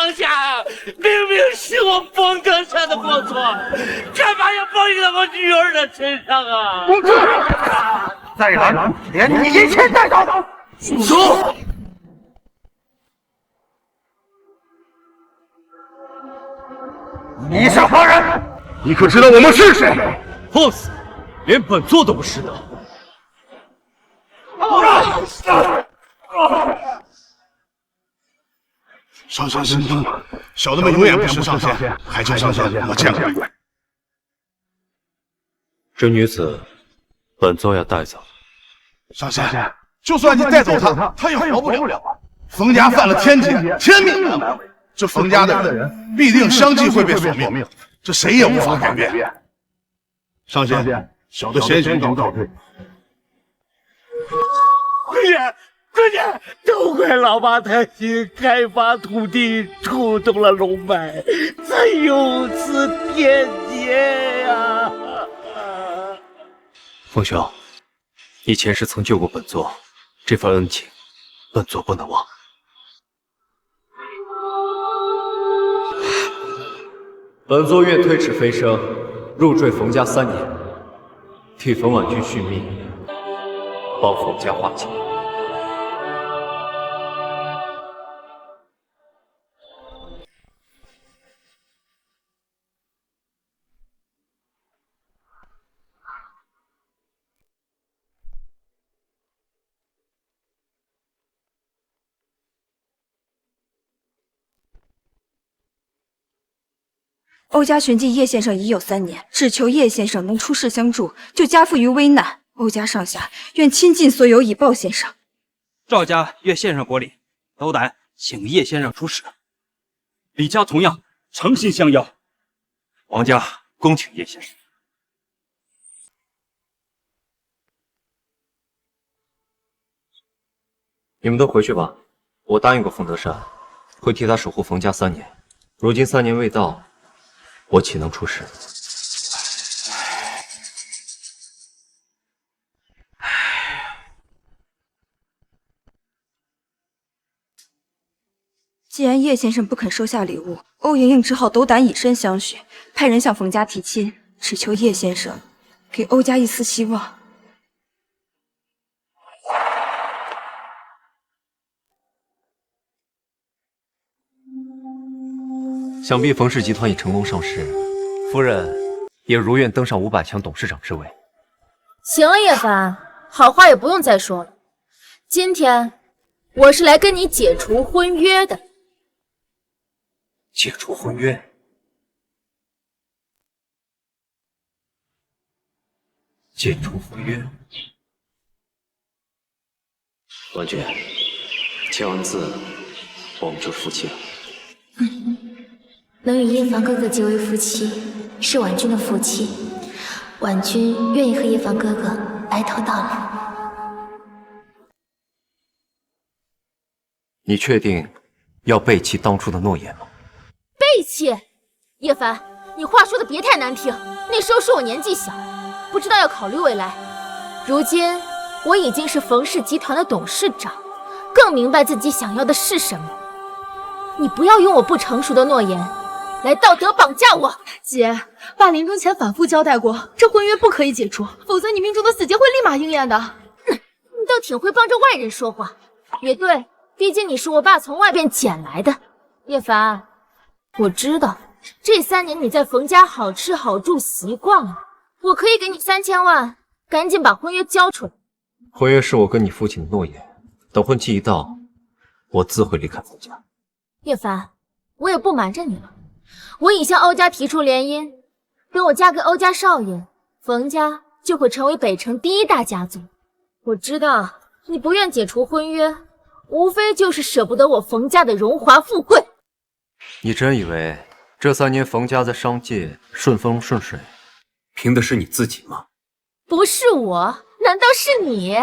当下，明明是我冯阁下的过错，干嘛要报应到我女儿的身上啊？再来，连你一起带走！走！你是何人？你可知道我们是谁？放肆！连本座都不识得。上仙神通，小的们永远不识上仙，还请上仙我见过。这女子，本座要带走。上仙，就算你带走她，她也活不了。冯家犯了天劫，天命难违，这冯家的人必定相继会被索命，这谁也无法改变。上仙，小的先行告退。闺女，都怪老八贪心，开发土地，触动了龙脉，才有此天劫呀！凤兄，你前世曾救过本座，这份恩情，本座不能忘。本座愿推迟飞升，入赘冯家3年，替冯婉君续命，帮冯家化解。欧家寻迹叶先生已有3年，只求叶先生能出世相助，救家父于危难。欧家上下愿倾尽所有以报先生。赵家愿献上国礼，斗胆请叶先生出使。李家同样诚心相邀，王家恭请叶先生。你们都回去吧，我答应过冯德善，会替他守护冯家3年。如今3年未到，我岂能出使？既然叶先生不肯收下礼物，欧莹莹只好斗胆以身相许，派人向冯家提亲，只求叶先生给欧家一丝希望。想必冯氏集团已成功上市，夫人也如愿登上500强董事长之位。行了，叶凡，好话也不用再说了。今天我是来跟你解除婚约的。解除婚约？解除婚约？婉君，签完字，我们就是夫妻了。能与叶凡哥哥结为夫妻，是婉君的福气。婉君愿意和叶凡哥哥白头到老。你确定要背弃当初的诺言吗？背弃？叶凡，你话说的别太难听。那时候是我年纪小，不知道要考虑未来。如今我已经是冯氏集团的董事长，更明白自己想要的是什么。你不要用我不成熟的诺言来道德绑架我。姐，爸临终前反复交代过，这婚约不可以解除，否则你命中的死劫会立马应验的。你倒挺会帮着外人说话。也对，毕竟你是我爸从外边捡来的。叶凡，我知道这3年你在冯家好吃好住习惯了，我可以给你3000万，赶紧把婚约交出来。婚约是我跟你父亲的诺言，等婚期一到，我自会离开冯家。叶凡，我也不瞒着你了，我已向欧家提出联姻，等我嫁给欧家少爷，冯家就会成为北城第1大家族。我知道你不愿解除婚约，无非就是舍不得我冯家的荣华富贵。你真以为这3年冯家在商界顺风顺水，凭的是你自己吗？不是我，难道是你？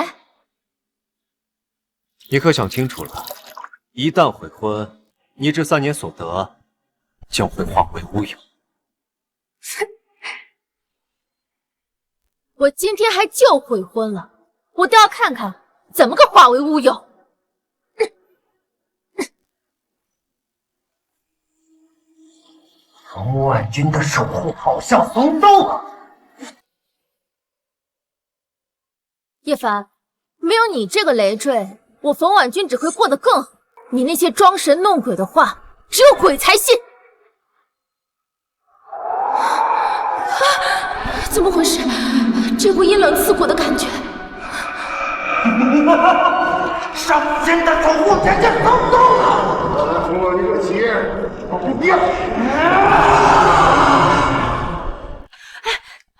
你可想清楚了，一旦悔婚，你这3年所得将会化为乌有。我今天还就悔婚了，我倒要看看怎么个化为乌有。怎么个化为乌有？叶凡，你话说的别太难听。那时候是我年纪小，不知道要考虑未来。如今我已经是冯氏集团的董事长，更明白自己想要的是什么。你不要用我不成熟的诺言来道德绑架我。 叶凡，我知道，我已经答应过欧家少爷，会替他守护冯家3年。冯婉君的守护好像松动了。叶凡，没有你这个累赘，我冯婉君只会过得更好。你那些装神弄鬼的话，只有鬼才信。怎么回事？这股阴冷刺骨的感觉。上仙的守护简直松动了！我来扶你个邪，不要！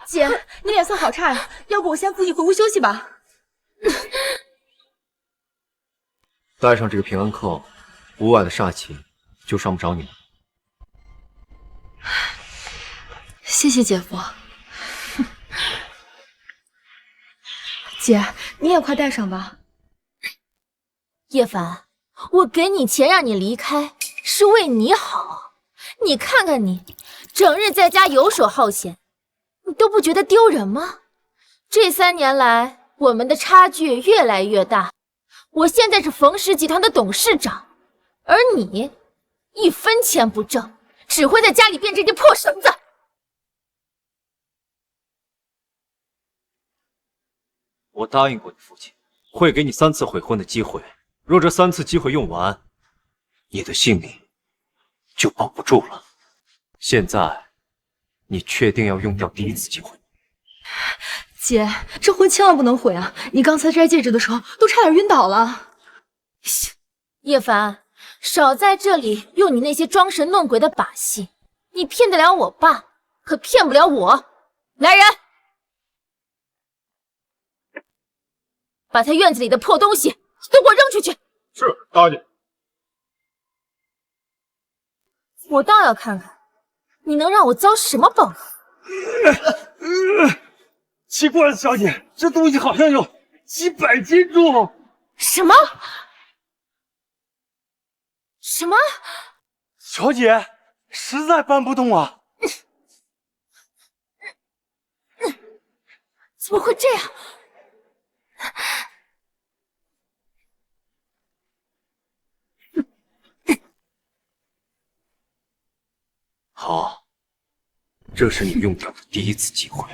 姐，你脸色好差呀，要不我先扶你回屋休息吧。带上这个平安扣，5晚的煞气就伤不着你了。谢谢姐夫。姐，你也快带上吧。叶凡，我给你钱让你离开，是为你好。你看看你，整日在家游手好闲，你都不觉得丢人吗？这3年来，我们的差距越来越大。我现在是冯氏集团的董事长，而你1分钱不挣，只会在家里变这根破绳子。我答应过你父亲，会给你3次悔婚的机会。若这3次机会用完，你的性命就保不住了。现在，你确定要用掉第1次机会？姐，这婚千万不能毁啊！你刚才摘戒指的时候都差点晕倒了。叶凡，少在这里用你那些装神弄鬼的把戏，你骗得了我爸，可骗不了我。来人，把他院子里的破东西都给我扔出去！是，大姐。我倒要看看，你能让我遭什么报应！奇怪了，小姐，这东西好像有几百斤重。什么？什么？小姐，实在搬不动啊！怎么会这样？好，这是你用掉的第1次机会。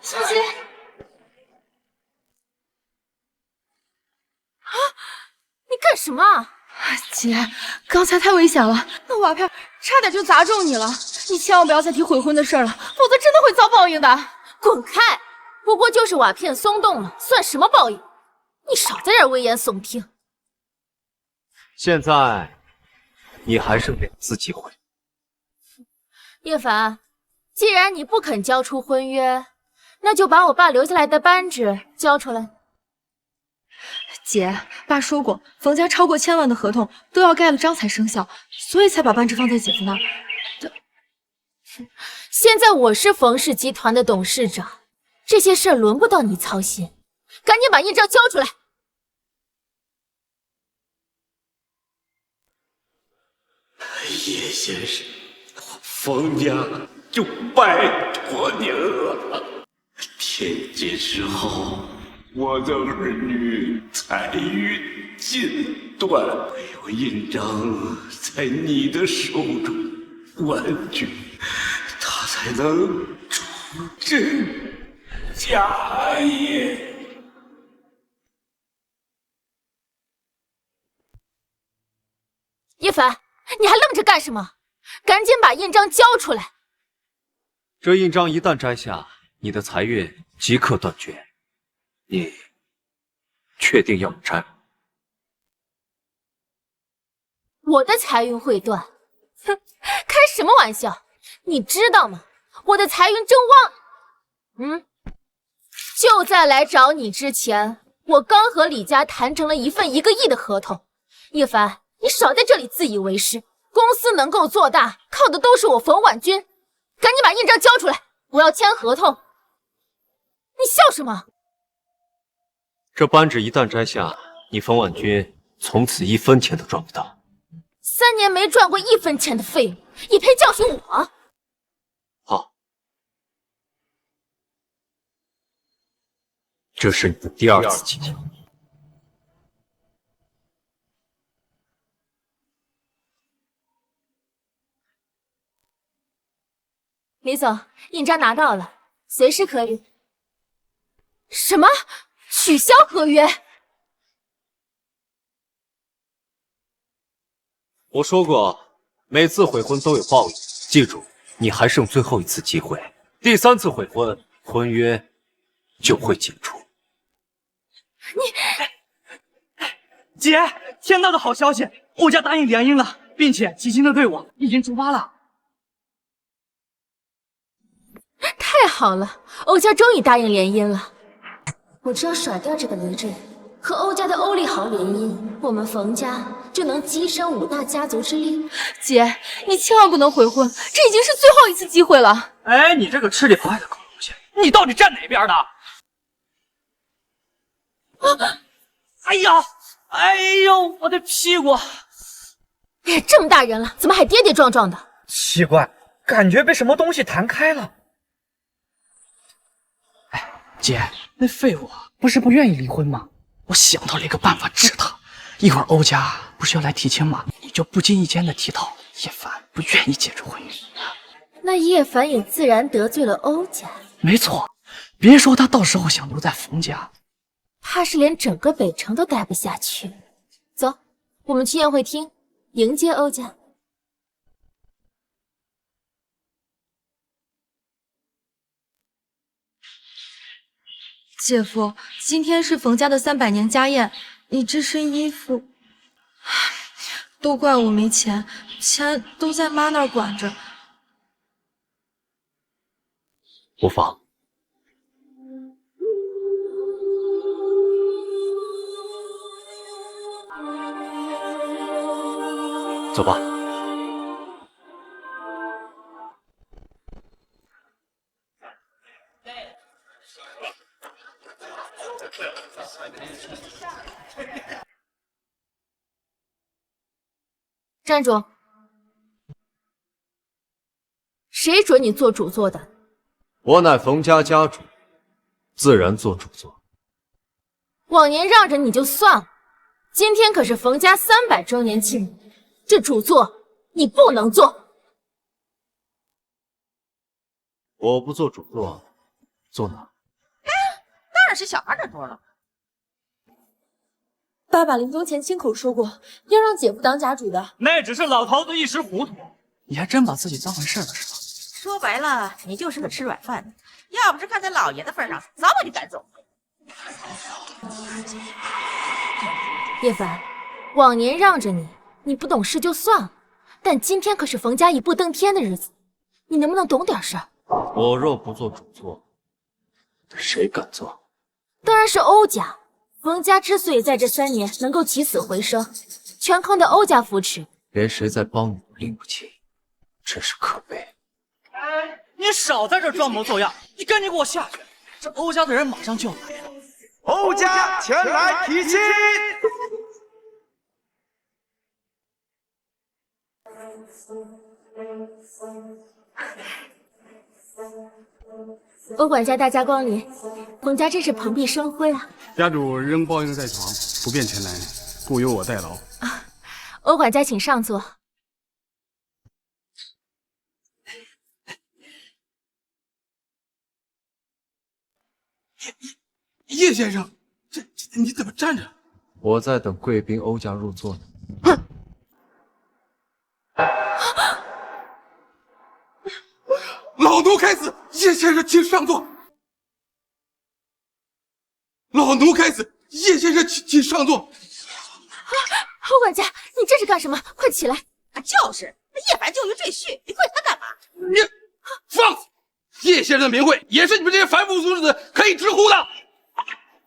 小姐，啊！你干什么？姐，刚才太危险了，那瓦片差点就砸中你了。你千万不要再提悔婚的事了，否则真的会遭报应的。滚开！不过就是瓦片松动了，算什么报应？你少在这儿危言耸听。现在，你还剩2次机会。叶凡，既然你不肯交出婚约，那就把我爸留下来的扳指交出来。姐，爸说过，冯家超过1000万的合同都要盖了章才生效，所以才把扳指放在姐夫那儿。现在我是冯氏集团的董事长，这些事儿轮不到你操心，赶紧把印章交出来。叶先生，冯家就拜托您了。天劫之后，我的儿女财运尽断，唯有印章在你的手中，婉君，他才能出真家业。叶凡，你还愣着干什么？赶紧把印章交出来！这印章一旦摘下，你的财运即刻断绝。你确定要我摘吗？我的财运会断？哼，开什么玩笑！你知道吗？我的财运正旺。就在来找你之前，我刚和李家谈成了一份1个亿的合同。叶凡，你少在这里自以为是。公司能够做大，靠的都是我冯婉君。赶紧把印章交出来，我要签合同。你笑什么？这扳指一旦摘下，你冯婉君从此1分钱都赚不到。3年没赚过1分钱的废物，也配教训我？好，这是你的第2次机会。李总，印章拿到了，随时可以。什么？取消合约？我说过，每次悔婚都有报应，记住，你还剩最后一次机会，第3次悔婚，婚约就会解除。姐，天大的好消息，欧家答应联姻了，并且基金的队伍已经出发了。太好了，欧家终于答应联姻了。我只要甩掉这个雷震，和欧家的欧立豪联姻，我们冯家就能跻身5大家族之列。姐，你千万不能悔婚，这已经是最后一次机会了。哎，你这个吃里扒外的狗东西，你到底站哪边的？哎呀，哎呦，我的屁股！哎，这么大人了，怎么还跌跌撞撞的？奇怪，感觉被什么东西弹开了。哎，姐，那废物不是不愿意离婚吗？我想到了一个办法治他。一会儿欧家不是要来提亲吗？你就不经意间的提到叶凡不愿意解除婚约，那叶凡也自然得罪了欧家。没错，别说他到时候想留在冯家，怕是连整个北城都待不下去。走，我们去宴会厅迎接欧家。姐夫，今天是冯家的300年家宴，你这身衣服，都怪我没钱，钱都在妈那儿管着。无妨。走吧。站住！谁准你做主做的？我乃冯家家主，自然做主做。往年让着你就算了，今天可是冯家300周年庆，这主座你不能做。我不做主座，坐哪？当然是小二的桌了。爸爸临终前亲口说过，要让姐夫当家主的。那只是老头子一时糊涂，你还真把自己当回事了是吧？说白了，你就是个吃软饭的。要不是看在老爷的份上，早把你赶走。叶凡，往年让着你，你不懂事就算了，但今天可是冯家一步登天的日子，你能不能懂点事儿？我若不做主座，谁敢做？当然是欧家。冯家之所以在这3年能够起死回生，全靠的欧家扶持。连谁在帮你都拎不清，真是可悲。哎，你少在这装模作样，你赶紧给我下去！这欧家的人马上就要来了。欧家前来提亲。欧管家大驾光临，冯家真是蓬荜生辉啊！家主仍抱恙在床，不便前来，故由我代劳。欧管家请上座。叶先生，这你怎么站着？我在等贵宾欧家入座呢。老奴开始，叶先生请上座。老奴开始，叶先生请上座。欧管家，你这是干什么？快起来！就是，叶凡就于赘婿，你怪他干嘛？你放肆！叶先生的名讳也是你们这些凡夫俗子可以直呼的。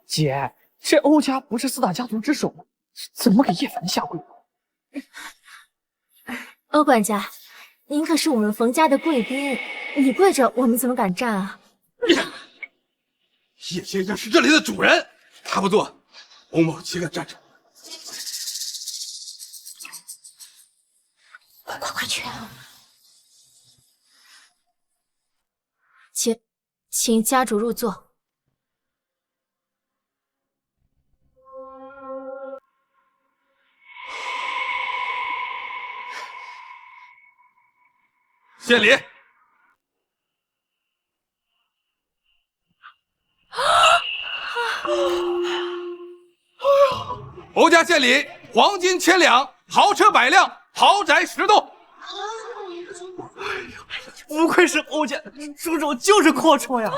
姐，这欧家不是4大家族之首吗？怎么给叶凡下跪？欧管家，您可是我们冯家的贵宾，你跪着，我们怎么敢站啊？叶先生是这里的主人，他不做，欧某岂敢站着？快去！请家主入座。谢礼。欧家献礼，黄金1000两，豪车100辆，豪宅10栋。不愧是欧家，出手就是阔绰呀！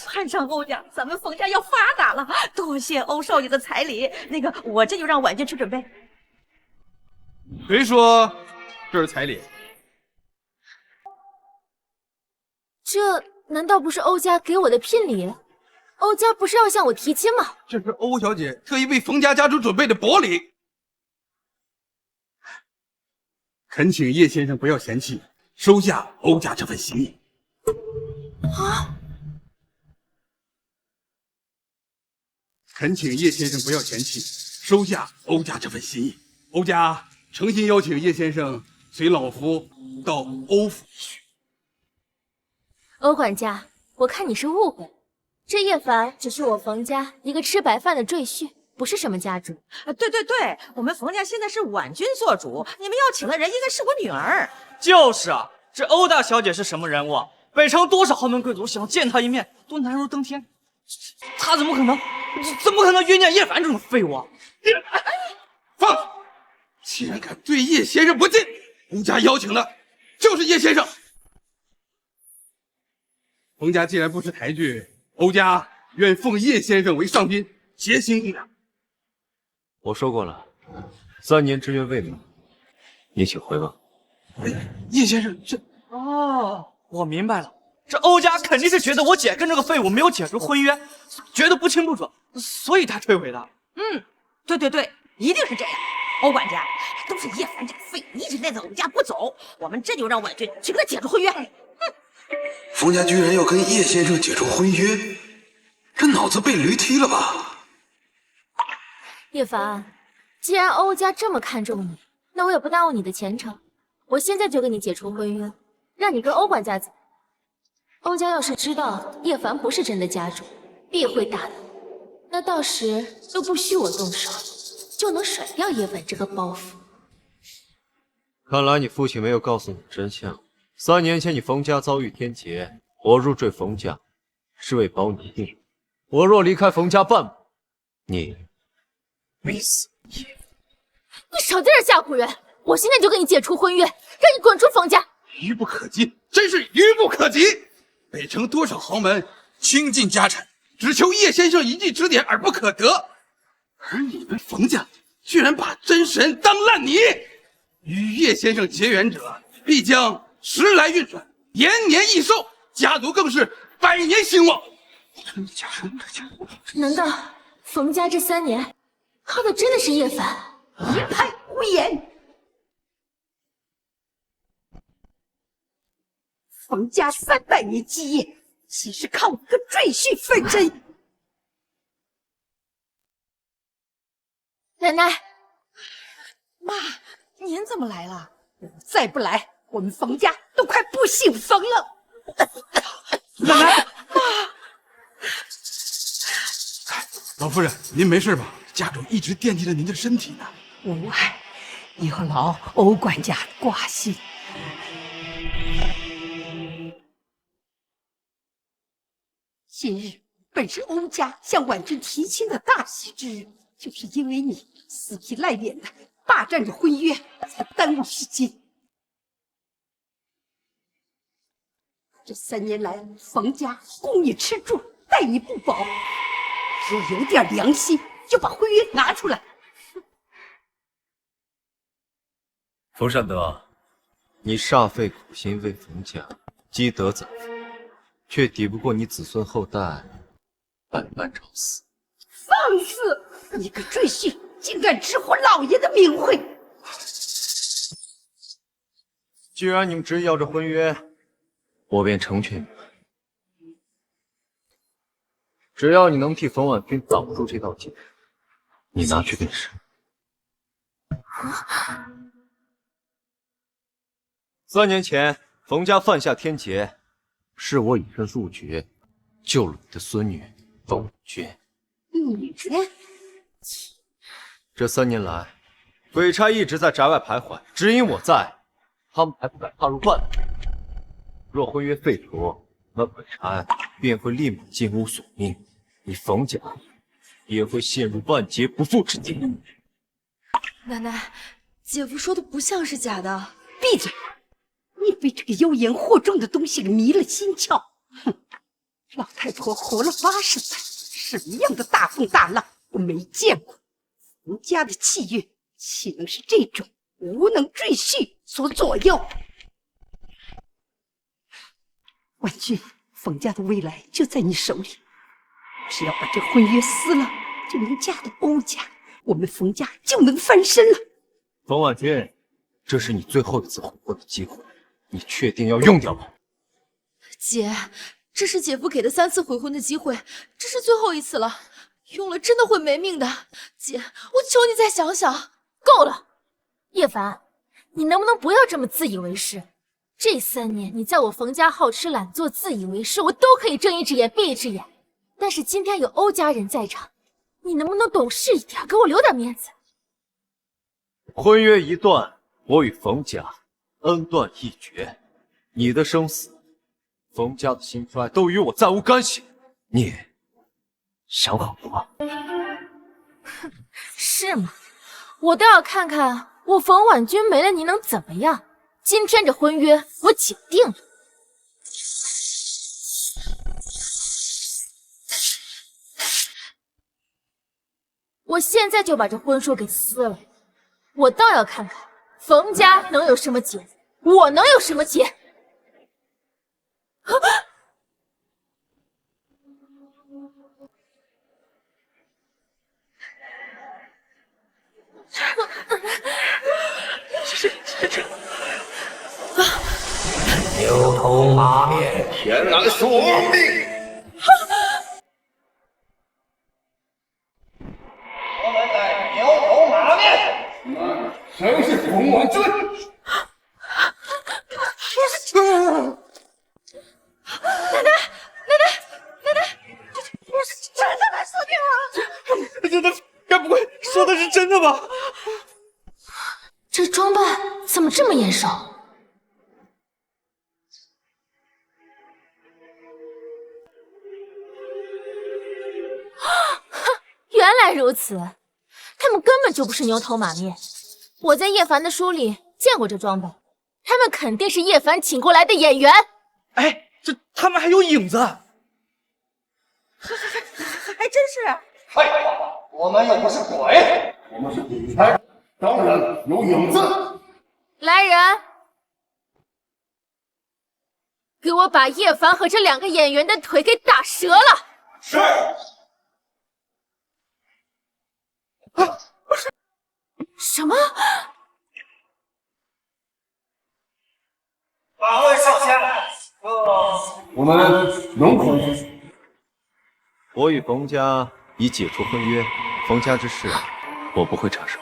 攀上欧家，咱们冯家要发达了。多谢欧少爷的彩礼，那个我这就让婉君去准备。谁说这是彩礼？这难道不是欧家给我的聘礼？欧家不是要向我提亲吗？这是欧小姐特意为冯家家主准备的薄礼，恳请叶先生不要嫌弃，收下欧家这份心意。啊！恳请叶先生不要嫌弃，收下欧家这份心意。欧家诚心邀请叶先生随老夫到欧府去。欧管家，我看你是误会，这叶凡只是我冯家一个吃白饭的赘婿，不是什么家主。对，我们冯家现在是婉君做主，你们要请的人应该是我女儿。就是啊，这欧大小姐是什么人物？北城多少豪门贵族想见她一面都难如登天，她怎么可能冤家叶凡这种废物啊？放！既然敢对叶先生不敬，欧家邀请的就是叶先生。冯家既然不识抬举，欧家愿奉叶先生为上宾，结兴一两。我说过了，3年之约未满，你请回吧。叶先生，这……哦，我明白了，这欧家肯定是觉得我姐跟这个废物没有解除婚约，觉得不清不楚，所以他退回的。对，一定是这样。欧管家，都是叶凡这个废物一直赖在我们家不走，我们这就让婉君去跟他解除婚约。冯家居然要跟叶先生解除婚约，这脑子被驴踢了吧？叶凡，既然欧家这么看重你，那我也不耽误你的前程。我现在就跟你解除婚约，让你跟欧管家走。欧家要是知道叶凡不是真的家主，必会大怒，那到时都不需我动手，就能甩掉叶凡这个包袱。看来你父亲没有告诉你真相。3年前你冯家遭遇天劫，我入赘冯家是为保你性命。我若离开冯家半步，你必死无疑。你少在这吓唬人！我现在就跟你解除婚约，让你滚出冯家！愚不可及，真是愚不可及！北城多少豪门倾尽家产，只求叶先生一句指点而不可得，而你们冯家居然把真神当烂泥！与叶先生结缘者，必将时来运转，延年益寿，家族更是百年兴旺。真的假的？难道冯家这3年靠的真的是叶凡？一派胡言！冯家300年基业，岂是靠一个赘婿分真？奶奶，妈，您怎么来了？再不来，我们冯家都快不姓冯了。奶奶，老夫人，您没事吧？家主一直惦记着您的身体呢。无碍，有劳欧管家挂心。今日本是欧家向婉君提亲的大喜之日，就是因为你死皮赖脸的霸占着婚约，才耽误时间。这3年来，冯家供你吃住，待你不薄，若有点良心，就把婚约拿出来。冯善德，你煞费苦心为冯家积德攒福，却抵不过你子孙后代百般朝思。放肆！你个赘婿，竟敢直呼老爷的名讳！既然你们执意要这婚约，我便成全你们。只要你能替冯婉君挡住这道劫，你拿去便是。3年前，冯家犯下天劫，是我以身入绝，救了你的孙女冯婉君。女人，这3年来，鬼差一直在宅外徘徊，只因我在，他们才不敢踏入半步。若婚约废除，那鬼差便会立马进屋索命，你冯家也会陷入万劫不复之地。奶奶，姐夫说的不像是假的。闭嘴！你被这个妖言惑众的东西给迷了心窍。哼，老太婆活了80载，什么样的大风大浪我没见过。冯家的气运岂能是这种无能赘婿所左右？婉君，冯家的未来就在你手里，只要把这婚约撕了，就能嫁到欧家，我们冯家就能翻身了。冯婉君，这是你最后一次悔婚的机会，你确定要用掉吗？姐，这是姐夫给的3次悔婚的机会，这是最后一次了，用了真的会没命的。姐，我求你再想想。够了，叶凡，你能不能不要这么自以为是？这3年你在我冯家好吃懒做、自以为是，我都可以睁一只眼闭一只眼。但是今天有欧家人在场，你能不能懂事一点，给我留点面子？婚约一断，我与冯家恩断义绝，你的生死，冯家的兴衰都与我再无干系。你想好了吗？是吗？我倒要看看我冯婉君没了你能怎么样。今天这婚约我解定了。我现在就把这婚书给撕了，我倒要看看冯家能有什么结，我能有什么结。牛头马面，天南索命。我们在牛头马面，谁是冯婉君？奶奶，我是真的来索命了。真的，该不会说的是真的吧？这装扮怎么这么眼熟？原来如此，他们根本就不是牛头马面。我在叶凡的书里见过这装扮，他们肯定是叶凡请过来的演员。哎，这他们还有影子，还真是。废话，我们又不是鬼，我们是鬼差，当然有影子。来人，给我把叶凡和这2个演员的腿给打折了。是。什么？哪位少先？我们能回去。我与冯家已解除婚约，冯家之事我不会插手。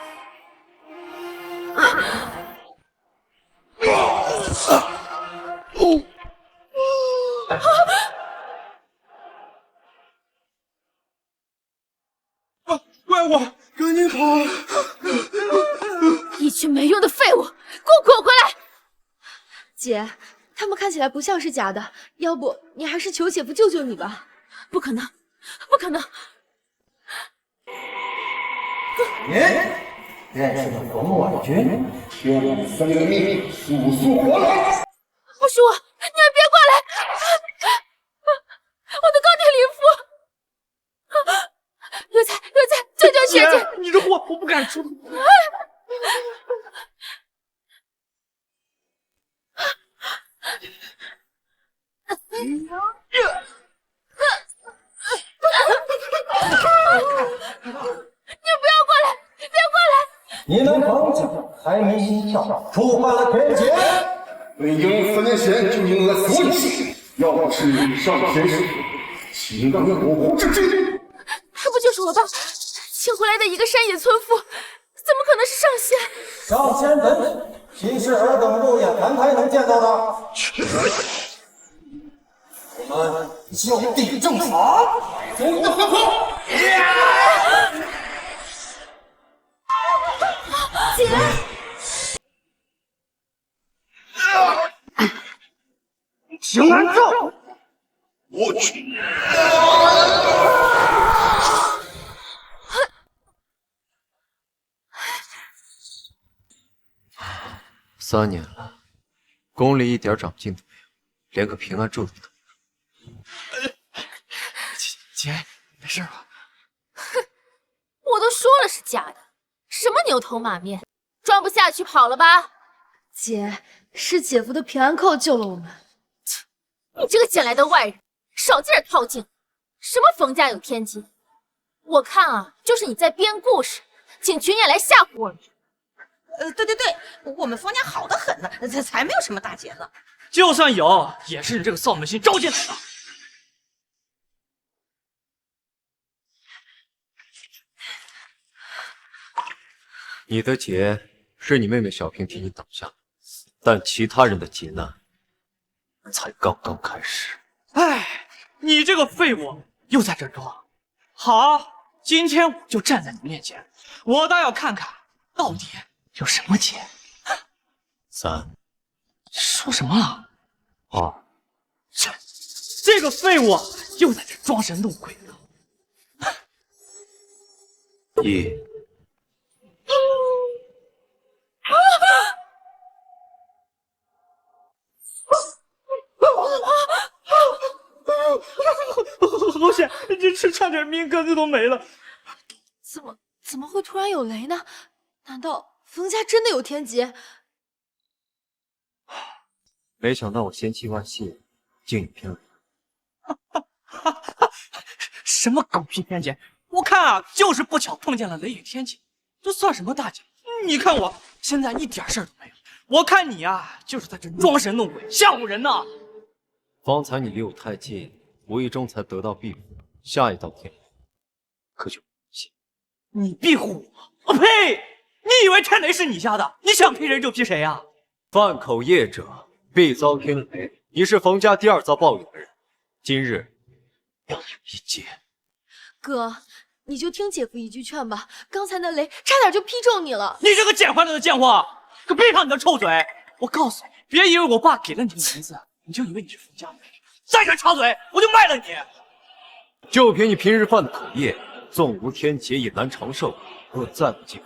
怪我，赶紧跑！一群没用的废物，给我滚回来！姐，他们看起来不像是假的，要不你还是求姐夫救救你吧。不可能，不可能！您认识了冯婉君，将3个秘密速速活来！不是我，你们别过来！我的钢铁灵符！有才，救救姐姐！你这货，我不敢出。你不要过来！别过来！你们冯家开门心窍，触犯了天劫，本应3年前就应饿死问世，要不是上天师岂能有无之君？他不就是我爸请回来的一个山野村妇，怎么可能是上仙？上仙本体岂是尔等肉眼凡胎能见到的？我们就地正法，走你的魂魄！姐，请安坐。我去！ 3年了，宫里一点长进都没有，连个平安咒都等不到。姐，没事吧？哼，我都说了是假的，什么牛头马面，装不下去跑了吧？姐，是姐夫的平安扣救了我们。你这个捡来的外人，少在这套近！什么冯家有天机？我看啊，就是你在编故事，请群演来吓唬我。对，我们冯家好得很呢，才没有什么大劫呢。就算有，也是你这个扫门星招进来的。你的劫是你妹妹小平替你挡下，但其他人的劫难才刚刚开始。哎，你这个废物又在这装。好，今天我就站在你面前，我倒要看看到底有什么劫。3，说什么啊？2，这个废物又在这装神弄鬼的。1。好险！这差点命根子都没了。怎么会突然有雷呢？难道冯家真的有天劫？没想到我千期万谢，竟有偏雷。什么狗屁天劫！我看啊，就是不巧碰见了雷雨天劫，这算什么大劫？你看我现在一点事儿都没有。我看你啊，就是在这装神弄鬼，吓唬人呢。方才你离我太近，无意中才得到庇护。下一道天雷，可就信你庇护我？我呸！你以为天雷是你下的？你想劈谁就劈谁呀？犯口业者必遭天雷。你是冯家第2遭暴雨的人，今日要有一劫。哥，你就听姐夫一句劝吧，刚才那雷差点就劈中你了。你这个捡回来的贱货，可闭上你的臭嘴！我告诉你，别以为我爸给了你的名字，你就以为你是冯家人。再敢插嘴，我就卖了你！就凭你平日犯的口业，纵无天劫也难长寿。若再不忌口，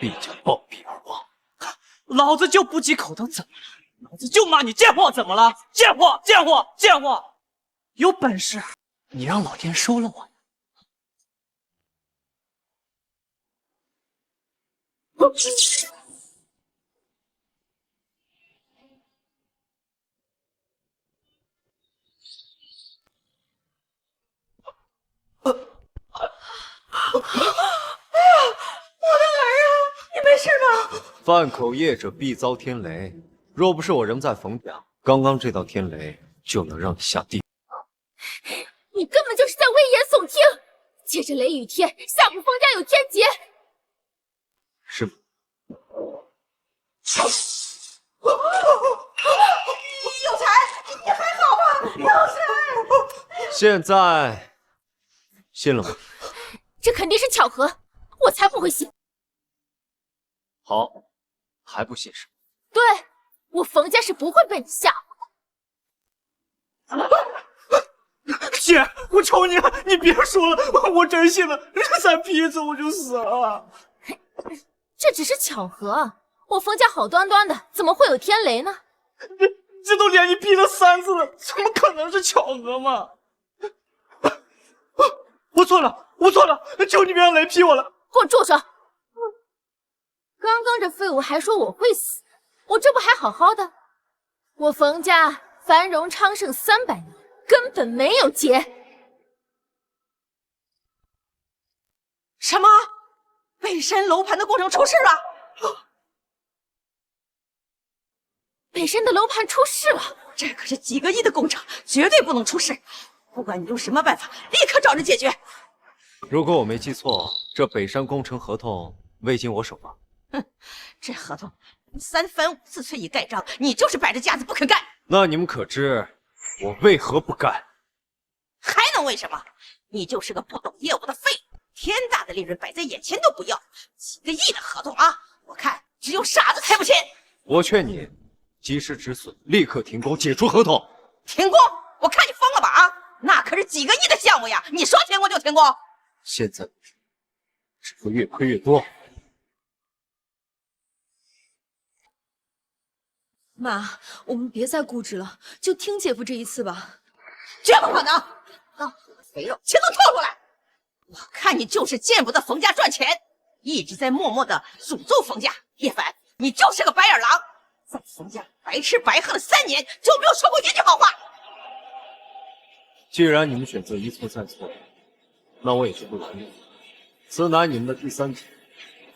必将暴毙而亡。老子就不忌口的怎么了？老子就骂你贱货怎么了？贱货，贱货，贱货！有本事你让老天收了我！犯口业者必遭天雷。若不是我人在冯家，刚刚这道天雷就能让你下地狱。你根本就是在危言耸听，借着雷雨天吓唬冯家有天劫。是吗？有才，你还好吧？有才。现在信了吗？这肯定是巧合，我才不会信。好，还不信是吗？对，我冯家是不会被你吓唬的。姐，我求你了，你别说了，我真信了，再劈一次我就死了。这只是巧合，我冯家好端端的，怎么会有天雷呢？这都连你劈了3次了，怎么可能是巧合嘛？我错了，求你别让雷劈我了！给我住手！刚刚这废物还说我会死，我这不还好好的？我冯家繁荣昌盛300年，根本没有劫。什么？北山楼盘的工程出事了？北山的楼盘出事了？这可是几个亿的工程，绝对不能出事。不管你用什么办法，立刻找人解决。如果我没记错，这北山工程合同未经我手吧？哼，这合同3番5次催你盖章，你就是摆着架子不肯干。那你们可知我为何不干？还能为什么？你就是个不懂业务的废物，天大的利润摆在眼前都不要，几个亿的合同啊！我看只有傻子才不签。我劝你及时止损，立刻停工，解除合同。停工？我看你疯了吧啊！那可是几个亿的项目呀，你说停工就停工？现在只会越亏越多。妈，我们别再固执了，就听姐夫这一次吧。绝不可能！肥肉全都吐出来！我看你就是见不得冯家赚钱，一直在默默的诅咒冯家。叶凡，你就是个白眼狼，在冯家白吃白喝了3年，就没有说过一句好话。既然你们选择一错再错，那我也就不容易了。此乃你们的第3题，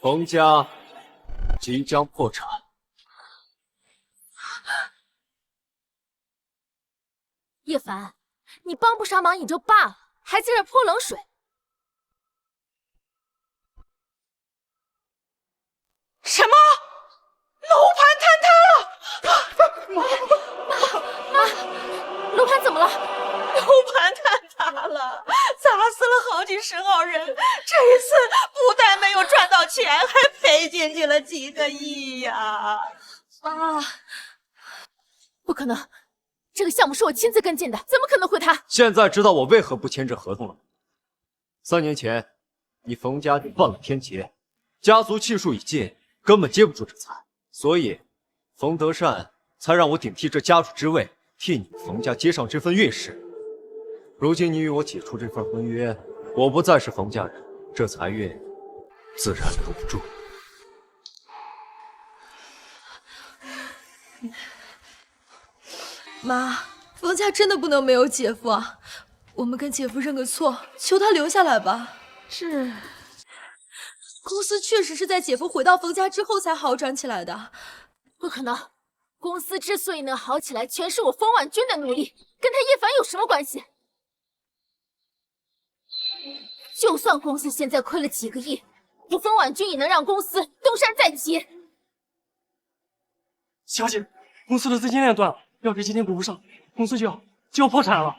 冯家即将破产。叶凡，你帮不上忙也就罢了，还在这泼冷水。什么？楼盘坍塌了！妈，楼盘怎么了？楼盘坍塌了，砸死了好几10号人。这一次不但没有赚到钱，还赔进去了几个亿呀！妈，不可能，这个项目是我亲自跟进的，怎么可能会塌？现在知道我为何不签这合同了。3年前，你冯家就犯了天劫，家族气数已尽，根本接不住这财，所以冯德善才让我顶替这家主之位，替你们冯家接上这份运势。如今你与我解除这份婚约，我不再是冯家人，这财运自然留不住。妈，冯家真的不能没有姐夫啊！我们跟姐夫认个错，求他留下来吧。公司确实是在姐夫回到冯家之后才好转起来的。不可能，公司之所以能好起来，全是我冯婉君的努力，跟他叶凡有什么关系？就算公司现在亏了几个亿，我冯婉君也能让公司东山再起。小姐，公司的资金链断了，要是今天补不上，公司就要破产了。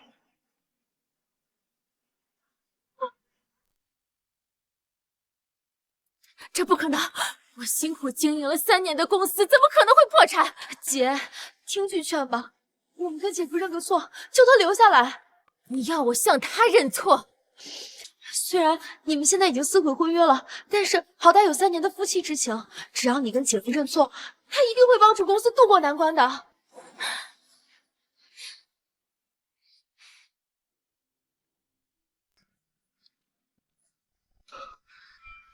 这不可能！我辛苦经营了3年的公司，怎么可能会破产？姐，听句劝吧，我们跟姐夫认个错，求他留下来。你要我向他认错？虽然你们现在已经撕毁婚约了，但是好歹有3年的夫妻之情，只要你跟姐夫认错，他一定会帮助公司渡过难关的。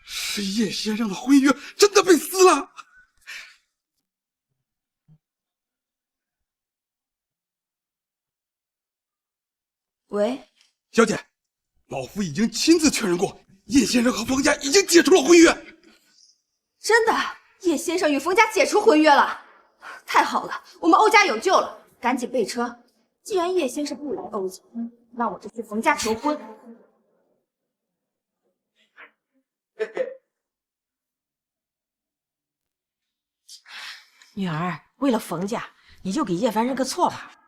是叶先生的婚约真的被撕了。喂，小姐，老夫已经亲自确认过，叶先生和冯家已经解除了婚约。真的，叶先生与冯家解除婚约了，太好了，我们欧家有救了，赶紧备车。既然叶先生不来欧家，那我就去冯家求婚。女儿，为了冯家，你就给叶凡认个错吧。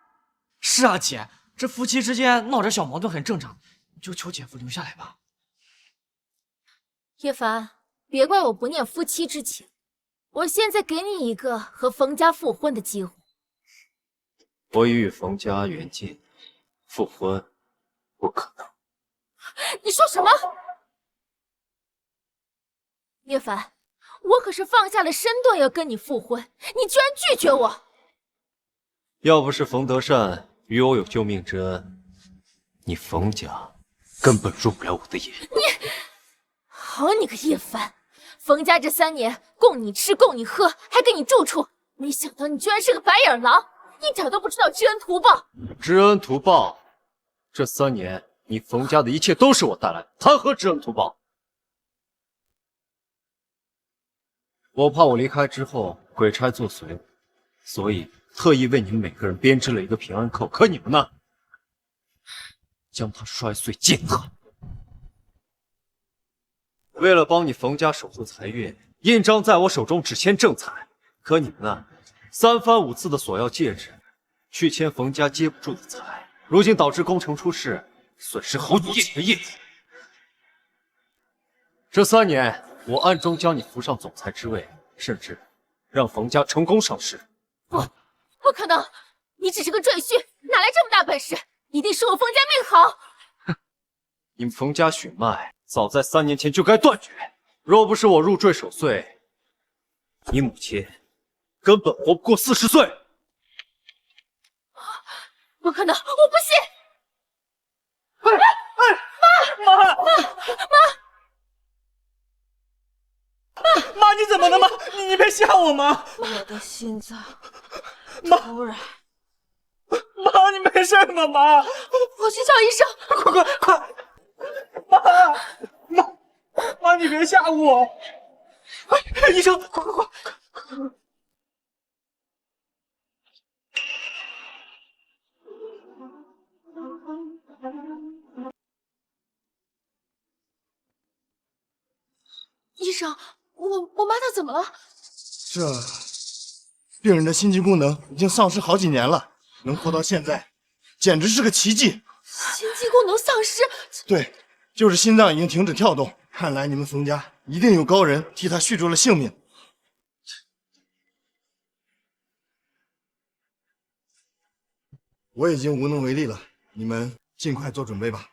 是啊，姐，这夫妻之间闹点小矛盾很正常，你就求姐夫留下来吧。叶凡，别怪我不念夫妻之情，我现在给你一个和冯家复婚的机会。我已与冯家缘尽，复婚不可能。你说什么？叶凡，我可是放下了身段要跟你复婚，你居然拒绝我！要不是冯德善与我有救命之恩，你冯家根本入不了我的眼。好你个叶凡，冯家这3年供你吃供你喝，还给你住处，没想到你居然是个白眼狼，一点都不知道知恩图报。知恩图报？这3年你冯家的一切都是我带来的，谈何知恩图报？我怕我离开之后鬼差作祟，所以特意为你们每个人编织了一个平安扣。可你们呢，将它摔碎践踏。为了帮你冯家守住财运，印章在我手中只签正财。可你们呢，3番5次的索要戒指，去签冯家接不住的财，如今导致工程出事，损失好几亿的业绩。这3年，我暗中将你扶上总裁之位，甚至让冯家成功上市。不可能！你只是个赘婿，哪来这么大本事？一定是我冯家命好！你们冯家血脉早在3年前就该断绝，若不是我入赘守岁，你母亲根本活不过40岁。不可能，我不信！妈，你怎么了吗？你别吓我妈！我的心脏突然……妈，你没事吗？妈，我去叫医生！快！妈，你别吓我！医生，快！医生，我妈她怎么了？这病人的心肌功能已经丧失好几年了，能活到现在，简直是个奇迹。心肌功能丧失？对，就是心脏已经停止跳动。看来你们冯家一定有高人替她续住了性命。我已经无能为力了，你们尽快做准备吧。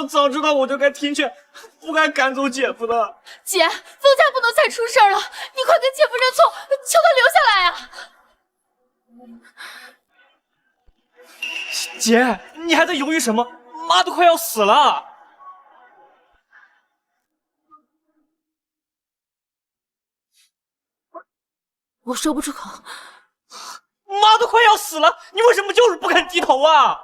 早知道我就该听劝，不该赶走姐夫的。姐，冯家不能再出事了，你快跟姐夫认错，求他留下来啊！姐，你还在犹豫什么？妈都快要死了。我说不出口。妈都快要死了，你为什么就是不肯低头啊？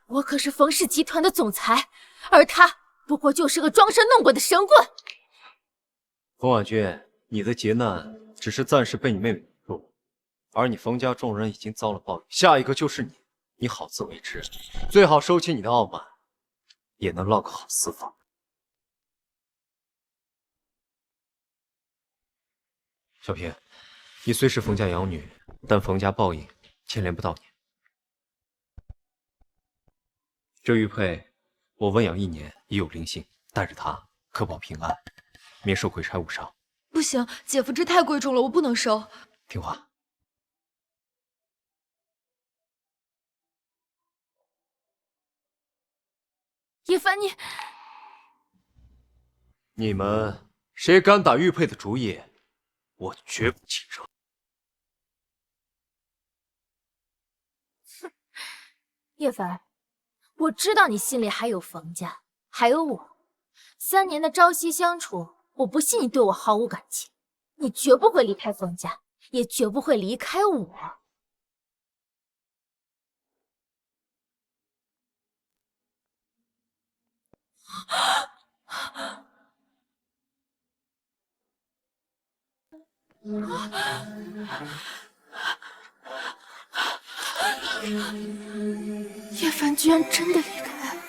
我可是冯氏集团的总裁，而他不过就是个装神弄鬼的神棍。冯婉君，你的劫难只是暂时被你妹妹挡住，而你冯家众人已经遭了报应，下一个就是你，你好自为之，最好收起你的傲慢，也能落个好死法。小平，你虽是冯家养女，但冯家报应牵连不到你。这玉佩，我温养1年，已有灵性，带着它可保平安，免受鬼差误伤。不行，姐夫这太贵重了，我不能收。听话。叶凡，你们谁敢打玉佩的主意，我绝不轻饶。叶凡，我知道你心里还有冯家，还有我。3年的朝夕相处，我不信你对我毫无感情。你绝不会离开冯家，也绝不会离开我。叶凡居然真的离开了。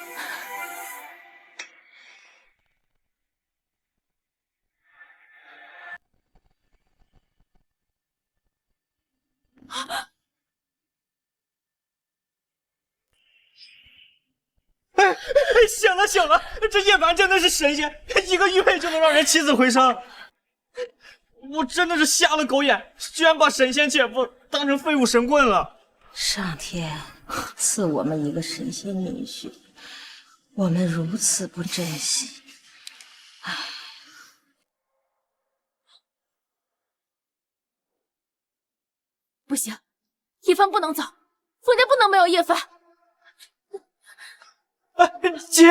醒了！这叶凡真的是神仙，一个玉佩就能让人起死回生。我真的是瞎了狗眼，居然把神仙姐夫当成废物神棍了。上天赐我们一个神仙女婿，我们如此不珍惜，唉。不行，叶凡不能走，冯家不能没有叶凡。姐，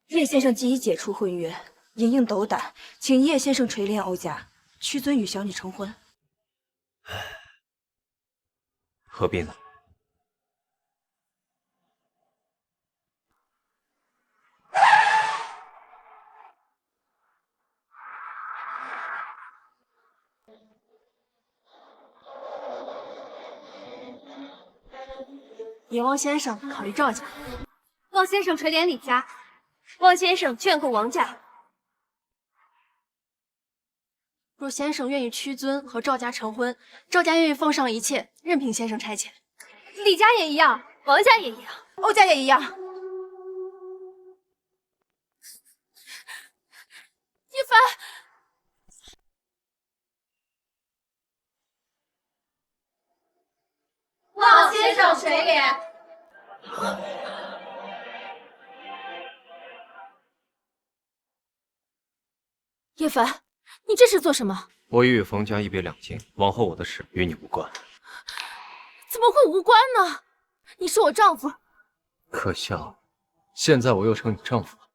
叶先生既已解除婚约，因应斗胆，请叶先生垂怜欧家，屈尊与小女成婚。何必呢？尹汪先生考虑赵家，汪先生垂怜李家，汪先生眷顾王家。若先生愿意屈尊和赵家成婚，赵家愿意奉上一切，任凭先生差遣。李家也一样，王家也一样，欧家也一样。叶凡，汪先生垂怜。叶凡，你这是做什么？我已与冯家一别两清，往后我的事与你无关。怎么会无关呢？你是我丈夫。可笑，现在我又成你丈夫了。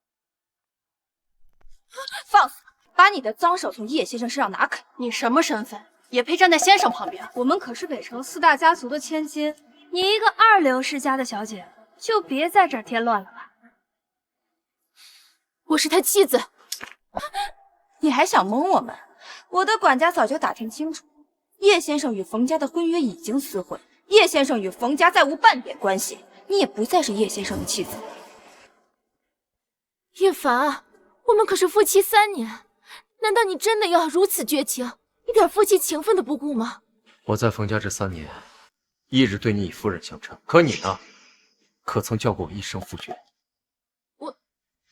放肆！把你的脏手从叶先生身上拿开！你什么身份？也配站在先生旁边？我们可是北城4大家族的千金，你一个2流世家的小姐，就别在这儿添乱了吧。我是他妻子。你还想蒙我们？我的管家早就打听清楚，叶先生与冯家的婚约已经撕毁，叶先生与冯家再无半点关系，你也不再是叶先生的妻子。叶凡，我们可是夫妻3年，难道你真的要如此绝情，一点夫妻情分都不顾吗？我在冯家这3年，一直对你以夫人相称，可你呢？可曾叫过我一声夫君？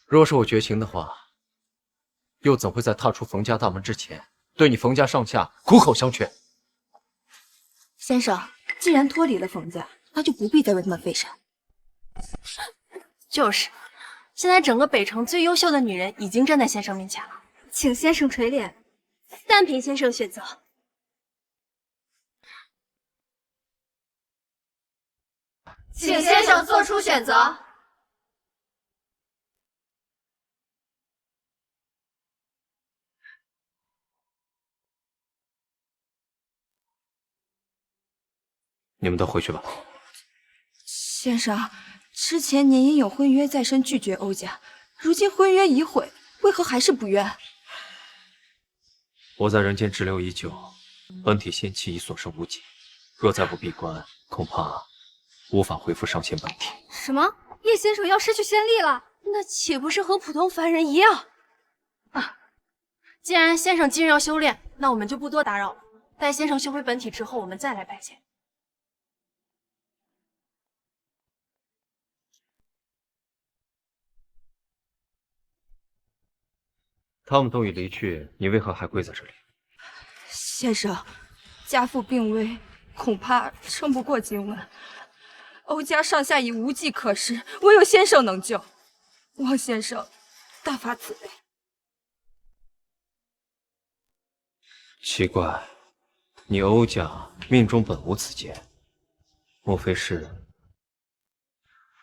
若是我绝情的话，又怎会在踏出冯家大门之前，对你冯家上下苦口相劝？先生，既然脱离了冯家，那就不必再为他们费神。就是，现在整个北城最优秀的女人已经站在先生面前了，请先生垂怜，单凭先生选择。请先生做出选择。你们都回去吧。先生，之前您因有婚约在身拒绝欧家，如今婚约已毁，为何还是不愿？我在人间滞留已久，本体仙气已所剩无几，若再不闭关，恐怕无法恢复上仙本体。什么？叶先生要失去仙力了？那岂不是和普通凡人一样？啊！既然先生今日要修炼，那我们就不多打扰了。待先生修回本体之后，我们再来拜见。他们都已离去，你为何还跪在这里？先生，家父病危，恐怕撑不过今晚。欧家上下已无计可施，唯有先生能救。望先生大发慈悲。奇怪，你欧家命中本无此劫，莫非是……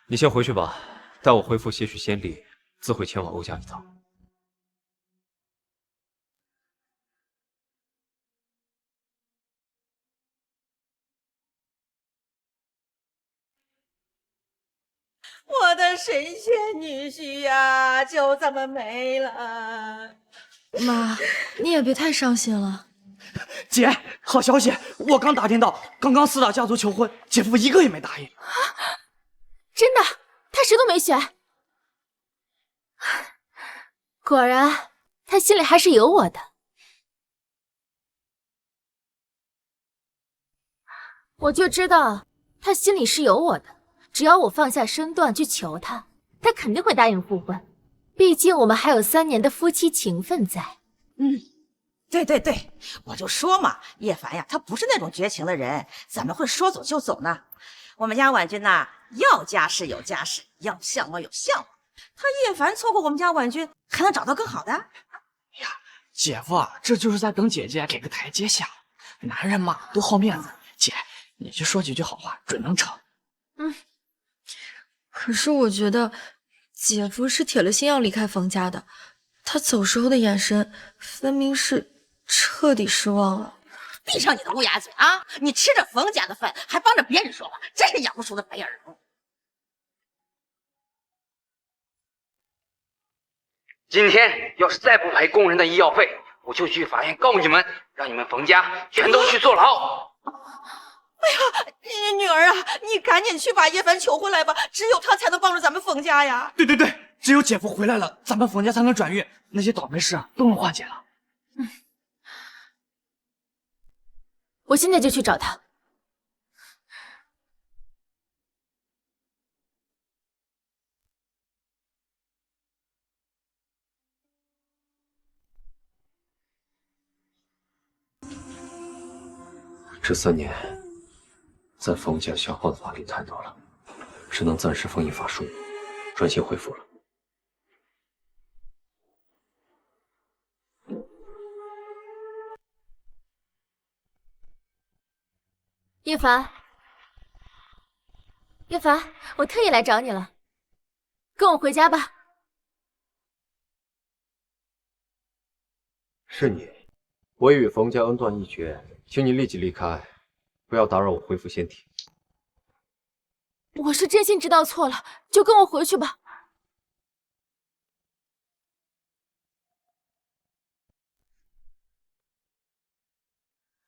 你先回去吧，待我恢复些许仙力，自会前往欧家一趟。我的神仙女婿呀，就这么没了。妈，你也别太伤心了。姐，好消息，我刚打听到，刚刚4大家族求婚，姐夫一个也没答应。真的，他谁都没选。果然，他心里还是有我的。我就知道他心里是有我的。只要我放下身段去求他，他肯定会答应复婚。毕竟我们还有3年的夫妻情分在。对，我就说嘛，叶凡呀，他不是那种绝情的人，怎么会说走就走呢？我们家婉君呐，要家世有家世，要相貌有相貌。他叶凡错过我们家婉君，还能找到更好的？呀，姐夫啊，这就是在等姐姐给个台阶下。男人嘛，都好面子。姐，你去说几句好话，准能成。可是我觉得姐夫是铁了心要离开冯家的，他走时候的眼神分明是彻底失望了。闭上你的乌鸦嘴啊！你吃着冯家的饭，还帮着别人说话，真是养不出的白眼狼。今天要是再不赔工人的医药费，我就去法院告你们，让你们冯家全都去坐牢。哎呀，女儿啊，你赶紧去把叶凡求回来吧，只有他才能帮助咱们冯家呀。对，只有姐夫回来了，咱们冯家才能转运，那些倒霉事啊都能化解了。我现在就去找他。这3年，在冯家消耗的法力太多了，只能暂时封印法术，专心恢复了。叶凡，叶凡，我特意来找你了，跟我回家吧。是你，我已与冯家恩断义绝，请你立即离开，不要打扰我恢复仙体。我是真心知道错了，就跟我回去吧。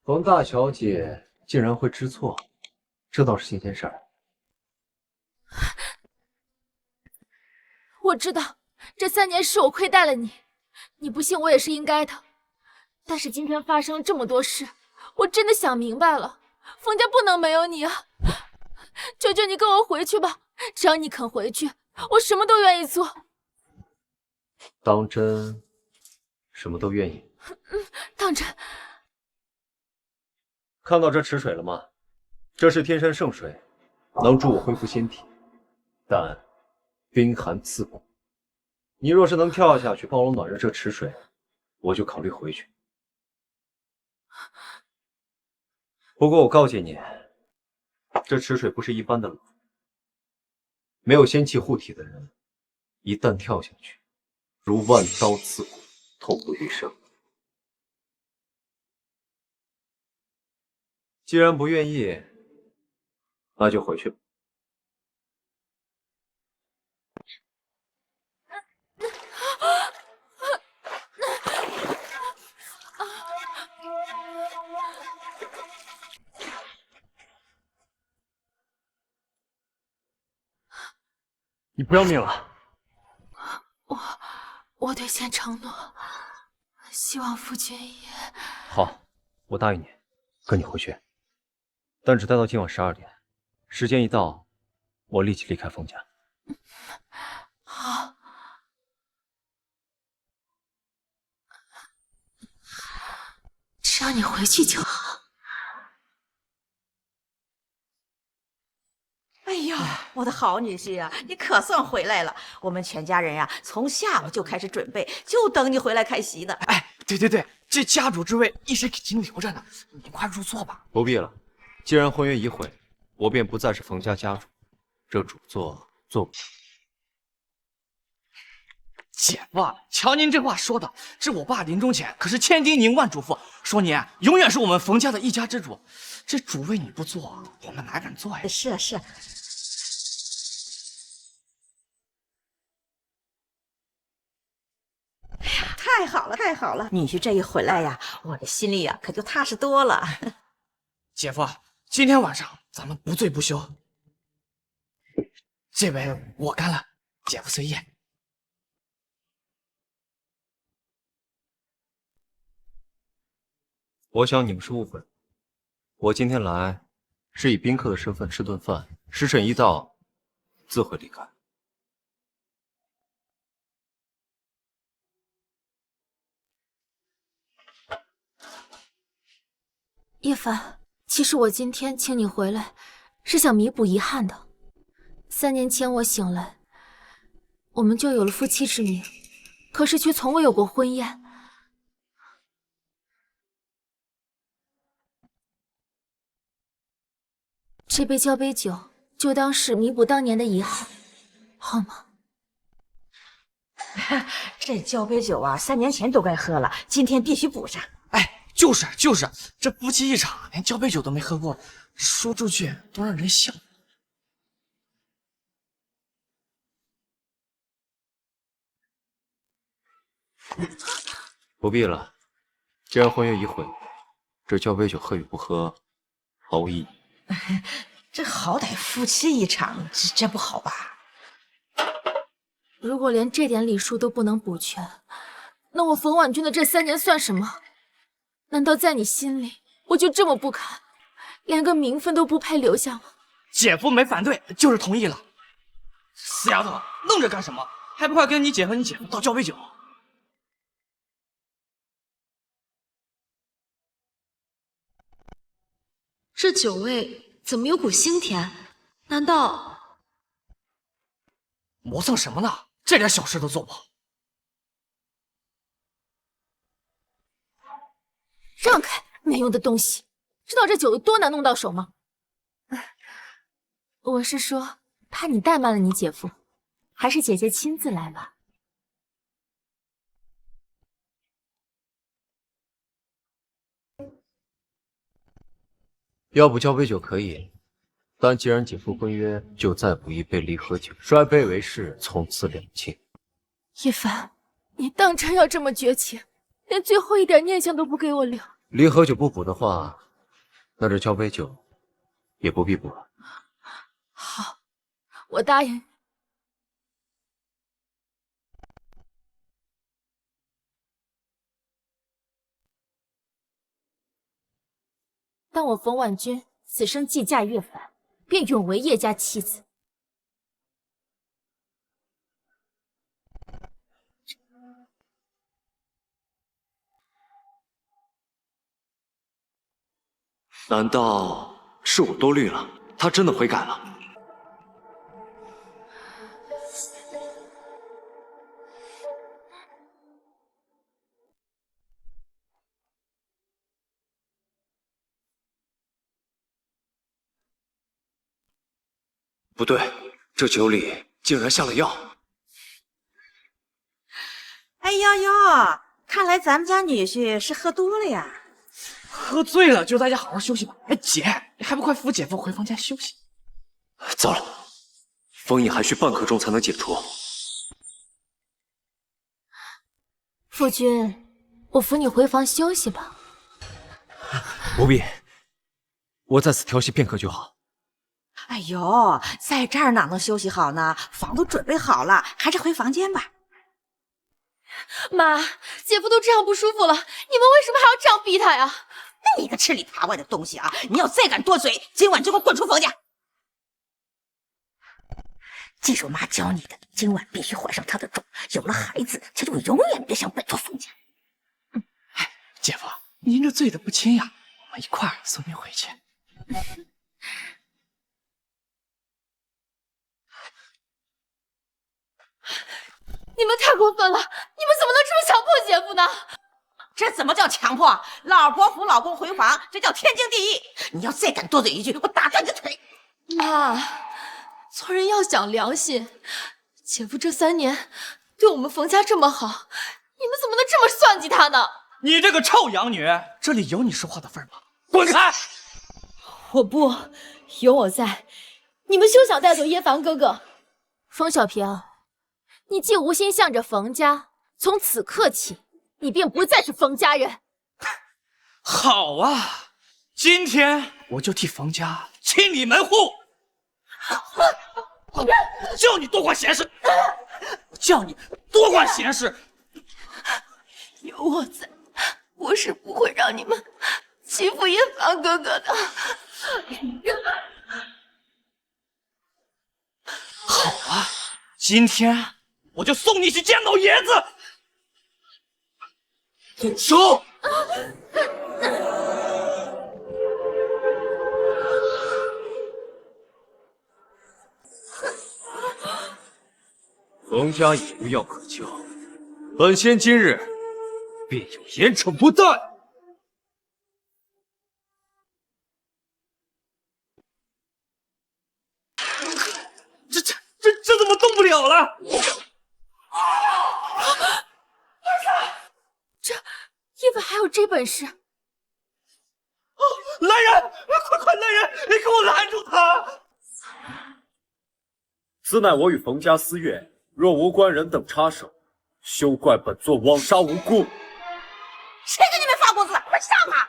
冯大小姐竟然会知错，这倒是新鲜事儿。我知道这3年是我亏待了你，你不信我也是应该的。但是今天发生了这么多事，我真的想明白了，冯家不能没有你啊！求求你跟我回去吧，只要你肯回去，我什么都愿意做。当真什么都愿意？当真。看到这池水了吗？这是天山圣水，能助我恢复仙体，但冰寒刺骨。你若是能跳下去帮我暖热这池水，我就考虑回去。不过我告诫你，这池水不是一般的冷，没有仙气护体的人，一旦跳下去，如万刀刺骨，痛不欲生。既然不愿意，那就回去吧。你不要命了？我兑现承诺，希望夫君也……好，我答应你，跟你回去，但只待到今晚12点。时间一到，我立即离开冯家。好。只要你回去就好。哎呦，我的好女婿呀，你可算回来了！我们全家人呀，从下午就开始准备，就等你回来开席呢。哎，对，这家主之位一直给您留着呢，您快入座吧。不必了，既然婚约已毁，我便不再是冯家家主，这主座坐不下。姐夫，瞧您这话说的，这我爸临终前可是千叮咛万嘱咐，说您永远是我们冯家的一家之主。这主位你不坐，我们哪敢坐呀？是啊，是啊。哎呀，太好了，太好了！女婿这一回来呀，我的心里呀可就踏实多了。姐夫，今天晚上咱们不醉不休。这杯我干了，姐夫随意。我想你们是误会了，我今天来是以宾客的身份吃顿饭，时辰一到，自会离开。叶凡，其实我今天请你回来，是想弥补遗憾的。3年前我醒来，我们就有了夫妻之名，可是却从未有过婚宴。这杯交杯酒，就当是弥补当年的遗憾，好吗？这交杯酒啊，3年前都该喝了，今天必须补上。哎，就是，这夫妻一场，连交杯酒都没喝过，说出去都让人笑。不必了，既然婚约已毁，这交杯酒喝与不喝毫无意义。这好歹夫妻一场，这不好吧？如果连这点礼数都不能补全，那我冯婉君的这3年算什么？难道在你心里，我就这么不堪，连个名分都不配留下吗？姐夫没反对，就是同意了。死丫头，愣着干什么？还不快跟你姐和你姐夫倒交杯酒！这酒味怎么有股腥甜？难道磨蹭什么呢？这点小事都做不好。让开，没用的东西！知道这酒有多难弄到手吗？我是说，怕你怠慢了你姐夫，还是姐姐亲自来吧。要不交杯酒可以，但既然解除婚约，就再补一杯离合酒，摔杯为誓，从此两清。叶凡，你当真要这么绝情，连最后一点念想都不给我留？离合酒不补的话，那这交杯酒也不必补了。好，我答应。当我冯婉君此生既嫁岳凡，便永为叶家妻子。难道是我多虑了？他真的悔改了？不对，这酒里竟然下了药。哎呦呦，看来咱们家女婿是喝多了呀。喝醉了就在家好好休息吧。哎，姐，你还不快扶姐夫回房间休息？糟了，封印还需半刻钟才能解除。夫君，我扶你回房休息吧。不必，我在此调息片刻就好。哎呦，在这儿哪能休息好呢？房都准备好了，还是回房间吧。妈，姐夫都这样不舒服了，你们为什么还要这样逼他呀？你个吃里扒外的东西啊！你要再敢多嘴，今晚就给我滚出冯家！记住妈教你的，今晚必须怀上他的种，有了孩子，他就永远别想摆脱冯家。哎，姐夫，您这醉得不轻呀，我们一块儿送您回去。你们太过分了！你们怎么能这么强迫姐夫呢？这怎么叫强迫？老婆扶老公回房，这叫天经地义。你要再敢多嘴一句，我打断你的腿！妈，做人要讲良心。姐夫这3年对我们冯家这么好，你们怎么能这么算计他呢？你这个臭养女，这里有你说话的份吗？滚开！我不，有我在，你们休想带走叶凡哥哥。冯小平，你既无心向着冯家，从此刻起，你便不再是冯家人。好啊，今天我就替冯家清理门户。叫你多管闲事，叫你多管闲事。有我在，我是不会让你们欺负叶凡哥哥的。好啊，今天我就送你去见老爷子。动手！冯家已无药可救，本仙今日便有严惩不贷。这怎么动不了了？这叶凡还有这本事？来人！快来人！你给我拦住他！此乃我与冯家私怨，若无官人等插手，休怪本座枉杀无辜。谁给你们发工资？快上啊！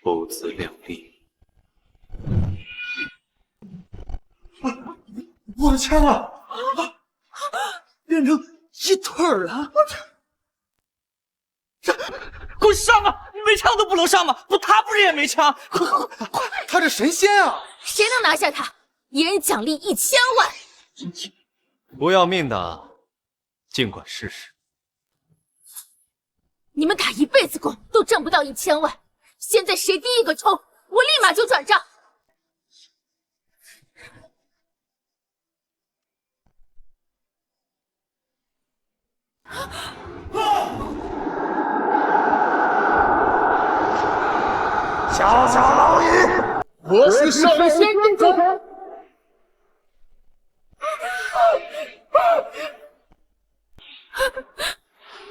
父子两立。我的枪啊！变成一腿儿了！这，给我上啊！没枪都不能上吗？不，他不是也没枪？快！他是神仙啊！谁能拿下他？一人奖励1000万。不要命的，尽管试试。你们打一辈子工都挣不到1000万，现在谁第一个冲，我立马就转账。是上仙之种。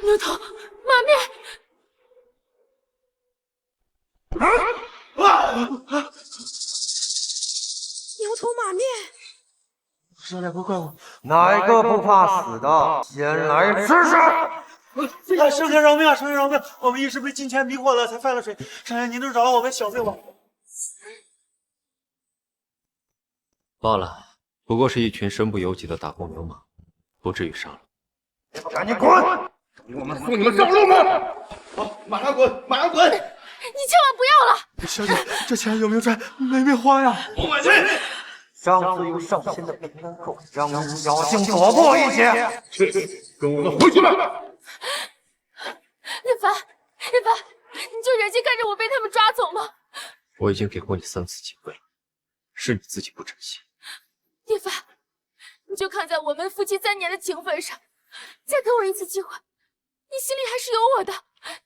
牛头马面，牛头马面。少爷，不怪我，哪个不怕死的，先来试试！圣仙饶命啊！圣仙饶命！我们一时被金钱迷惑了，才犯了水。圣仙，您能饶了我们小罪吧？罢了，不过是一群身不由己的打工流氓，不至于杀了。赶紧滚！我们送你们上路吗？好，马上滚，马上滚！你千万不要了！小姐，这钱有没有赚？没花呀！不管去！上次有上仙的平安扣，让你侥幸躲过一劫。去，跟我们回去吧。叶凡，你就忍心看着我被他们抓走吗？我已经给过你3次机会了，是你自己不珍惜。叶凡，你就看在我们夫妻3年的情分上，再给我一次机会，你心里还是有我的，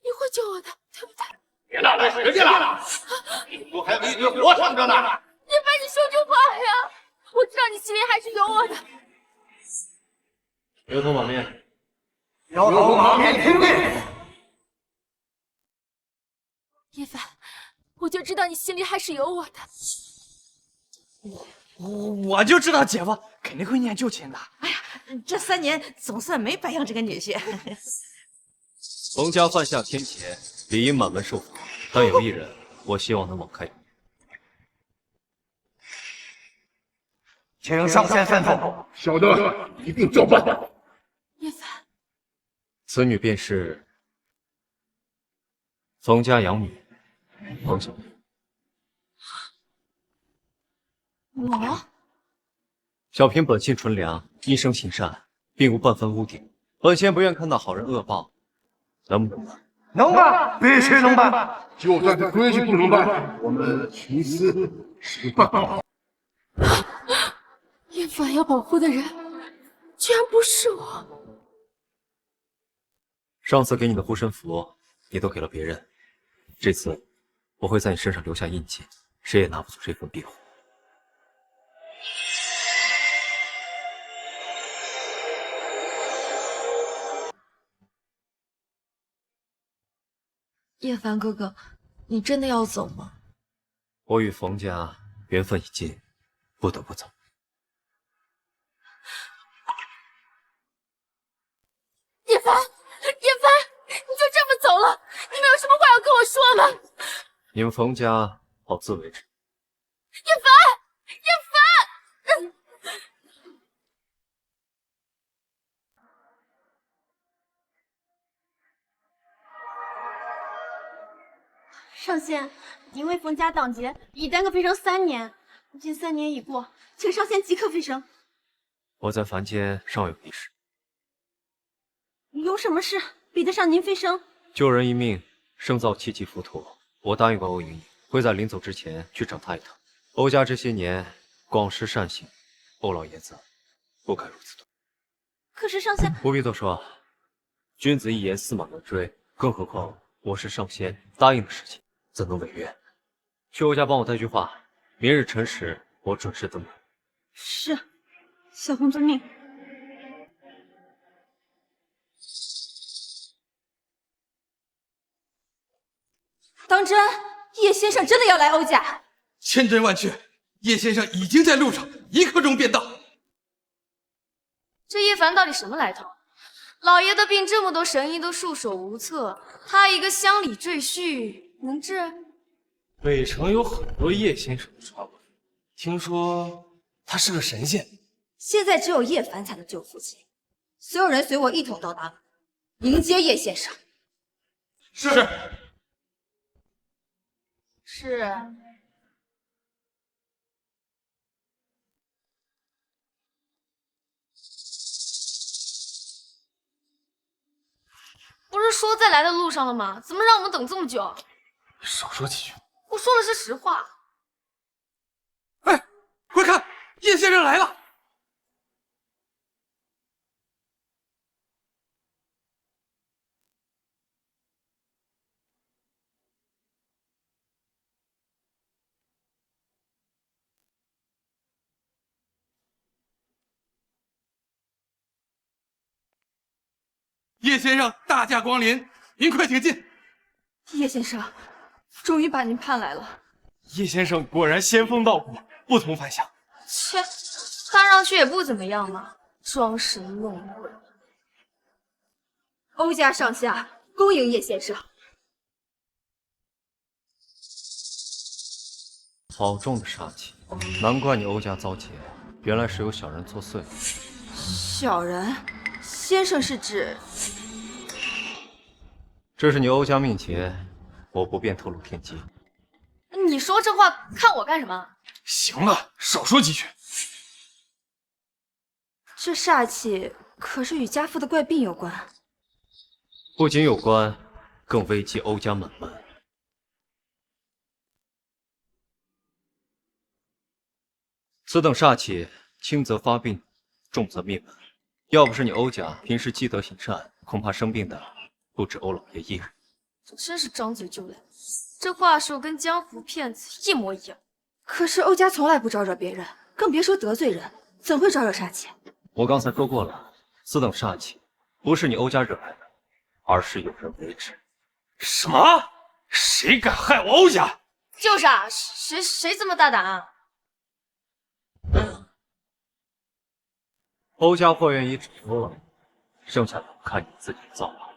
你会救我的，对不对？别浪费时间了，我还有一堆活等着呢。叶凡，你说句话呀！我知道你心里还是有我的。牛头马面，牛头马面，听令！叶凡，我就知道你心里还是有我的。我就知道姐夫肯定会念旧情的。哎呀，这3年总算没白养这个女婿。冯家犯下天劫，理应满门受罚，但有一人，我希望能网开一面。请上仙吩咐。小的一定照办。叶凡，此女便是冯家养女冯小平。我小平本性纯良，一生行善，并无半分污点。本仙不愿看到好人恶报，能不能办？能办，必须能办。就算这规矩不能办，我们徇私是办法。叶凡要保护的人，居然不是我。上次给你的护身符，你都给了别人，这次我会在你身上留下印记，谁也拿不走这份庇护。叶凡哥哥，你真的要走吗？我与冯家缘分已尽，不得不走。叶凡，你就这么走了？你们有什么话要跟我说吗？你们冯家好自为之。叶凡，上仙，因为冯家党劫，已耽搁飞升3年。近3年已过，请上仙即刻飞升。我在凡间尚有一事，有什么事比得上您飞升？救人一命，胜造7级浮屠。我答应过欧莹莹，会在临走之前去找她一趟。欧家这些年广施善行，欧老爷子不该如此对。可是上仙不必多说，君子一言驷马难追，更何况我是上仙答应的事情，怎能违约？去欧家帮我带句话，明日辰时我准时登门。是，小红遵命。当真，叶先生真的要来欧家？千真万确，叶先生已经在路上，1刻钟便到。这叶凡到底什么来头？老爷的病这么多神医都束手无策，他一个乡里赘婿能治？北城有很多叶先生的传闻，听说他是个神仙。现在只有叶凡才能救父亲，所有人随我一同到达，迎接叶先生。是。是。不是说在来的路上了吗？怎么让我们等这么久？少说几句。我说的是实话。哎，快看，叶先生来了！叶先生大驾光临，您快请进。叶先生，终于把您盼来了。叶先生果然仙风道骨，不同凡响。切，看上去也不怎么样嘛，装神弄鬼。欧家上下恭迎叶先生。好重的杀气，难怪你欧家遭劫，原来是有小人作祟。小人，先生是指？这是你欧家命劫，我不便透露天机。你说这话看我干什么？行了，少说几句。这煞气可是与家父的怪病有关？不仅有关，更危及欧家满门。此等煞气，轻则发病，重则灭门。要不是你欧家平时积德行善，恐怕生病的不止欧老爷一人。这真是张嘴就来，这话术跟江湖骗子一模一样。可是欧家从来不招惹别人，更别说得罪人，怎会招惹煞气？我刚才说过了，此等煞气不是你欧家惹来的，而是有人为之。什么？谁敢害我欧家？就是啊，谁这么大胆啊？欧家货源已止收了，剩下的看你自己造化。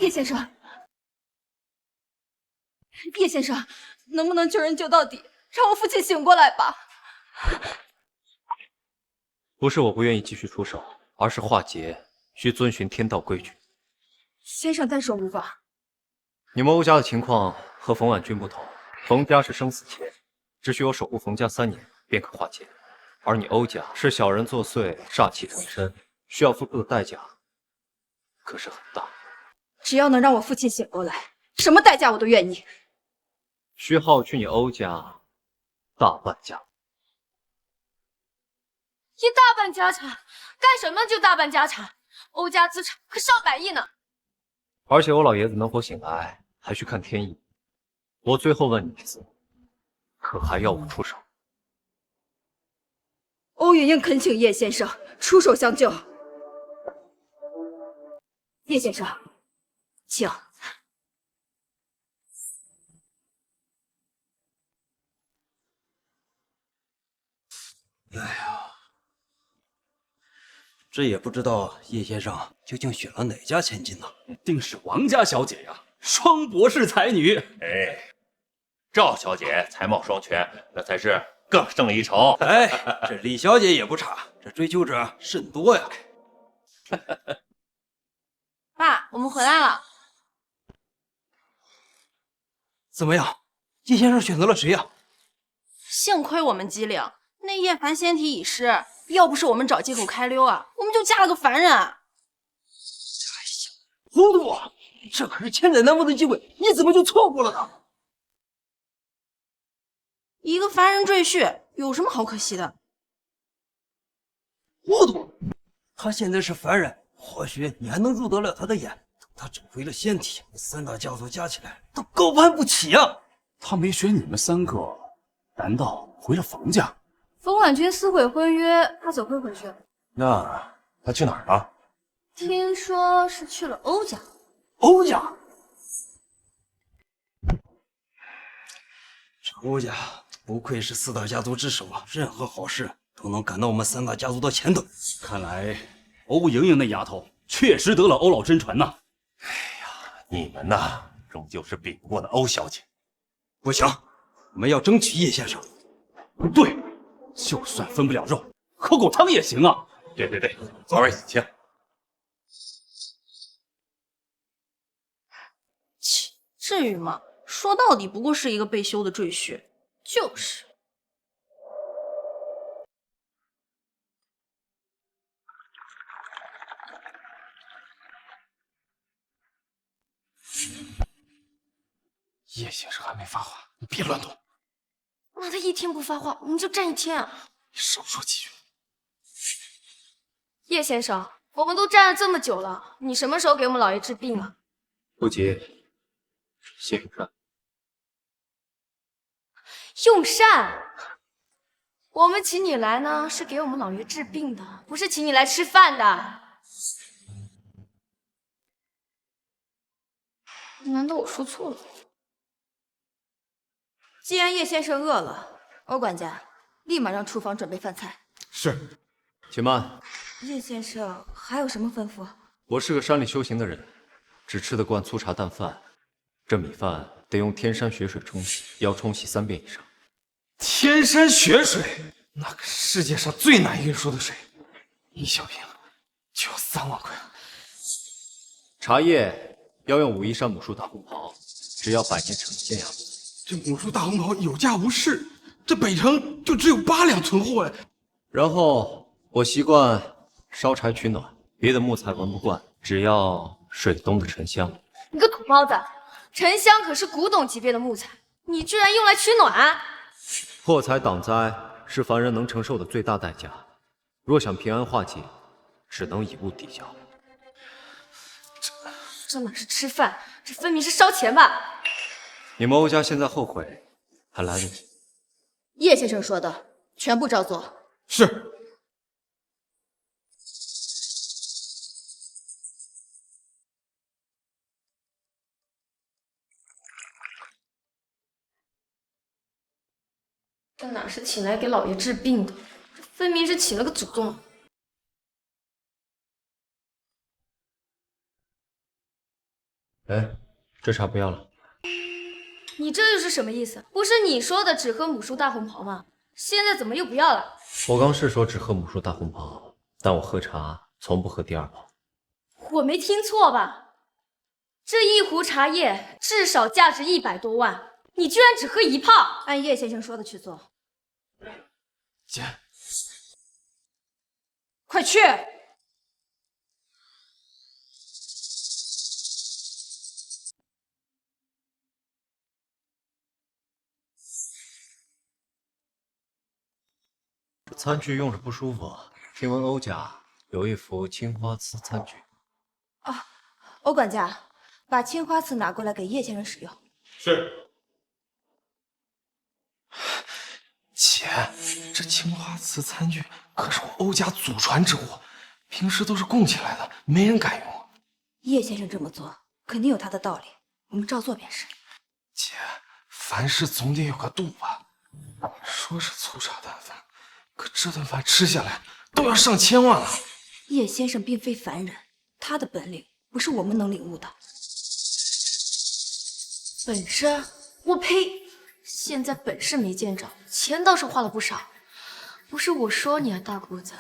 叶先生，叶先生，能不能救人救到底，让我父亲醒过来吧？不是我不愿意继续出手，而是化劫需遵循天道规矩。先生但说无妨。你们欧家的情况和冯婉君不同，冯家是生死劫，只需我守护冯家3年便可化劫。而你欧家是小人作祟，煞气缠身，需要付出的代价可是很大。只要能让我父亲醒过来，什么代价我都愿意。需耗去你欧家大半家。一大半家产，干什么就大半家产？欧家资产可上百亿呢。而且欧老爷子能否醒来，还需看天意。我最后问你一次，可还要我出手？欧云英恳请叶先生出手相救。叶先生，请。哎呀，这也不知道叶先生究竟选了哪家千金呢？定是王家小姐呀，双博士才女。哎，赵小姐才貌双全，那才是更胜一筹。哎，这李小姐也不差，这追求者甚多呀。爸，我们回来了。怎么样，叶先生选择了谁呀？幸亏我们机灵，那叶凡先提已失，要不是我们找借口开溜啊，我们就嫁了个凡人。糊涂啊！这可是千载难逢的机会，你怎么就错过了呢？一个凡人赘婿，有什么好可惜的？糊涂！他现在是凡人，或许你还能入得了他的眼。等他整回了仙体，3大家族加起来都高攀不起啊！他没选你们3个，难道回了冯家？冯婉君撕毁婚约，他怎会回去？那他去哪儿了？听说是去了欧家。欧家？这欧家不愧是4大家族之首啊，任何好事都能赶到我们3大家族的前头。看来欧莹莹那丫头确实得了欧老真传呐。哎呀，你们呐，终究是比不过那欧小姐。不行，我们要争取叶先生。不对，就算分不了肉，喝口汤也行啊。对，座位请。切，至于吗？说到底不过是一个被休的赘婿，就是。叶先生还没发话，你别乱动。那他一天不发话，我们就站一天啊！你少说几句。叶先生，我们都站了这么久了，你什么时候给我们老爷治病啊？不急，谢永善。用膳，我们请你来呢，是给我们老爷治病的，不是请你来吃饭的。难道我说错了？既然叶先生饿了，欧管家立马让厨房准备饭菜。是。且慢，叶先生还有什么吩咐？我是个山里修行的人，只吃得惯粗茶淡饭。这米饭得用天山雪水冲洗，要冲洗3遍以上。天山雪水，那个世界上最难运输的水，一小瓶就要3万块。茶叶要用武夷山母树大红袍，只要100年成仙样。这母树大红袍有价无市，这北城就只有8两存货呀。然后我习惯烧柴取暖，别的木材闻不惯，只要水东的沉香。你个土包子，沉香可是古董级别的木材，你居然用来取暖？破财挡灾是凡人能承受的最大代价，若想平安化解，只能以物抵交。这哪是吃饭，这分明是烧钱吧？你们欧家现在后悔还来得及。叶先生说的全部照做。是。这哪是请来给老爷治病的，这分明是请了个祖宗。哎，这茶不要了。你这又是什么意思？不是你说的只喝母树大红袍吗？现在怎么又不要了？我刚是说只喝母树大红袍，但我喝茶从不喝第2泡。我没听错吧？这一壶茶叶至少价值100多万，你居然只喝1泡？按叶先生说的去做。姐，快去！餐具用着不舒服，听闻欧家有一幅青花瓷餐具。啊，欧管家，把青花瓷拿过来给叶先生使用。是。姐，这青花瓷餐具可是我欧家祖传之物，平时都是供起来的，没人敢用。叶先生这么做肯定有他的道理，我们照做便是。姐，凡事总得有个度吧。说是粗茶淡饭，可这顿饭吃下来都要上千万了。叶先生并非凡人，他的本领不是我们能领悟的。本事？我呸！现在本事没见着，钱倒是花了不少。不是我说你啊，大姑子，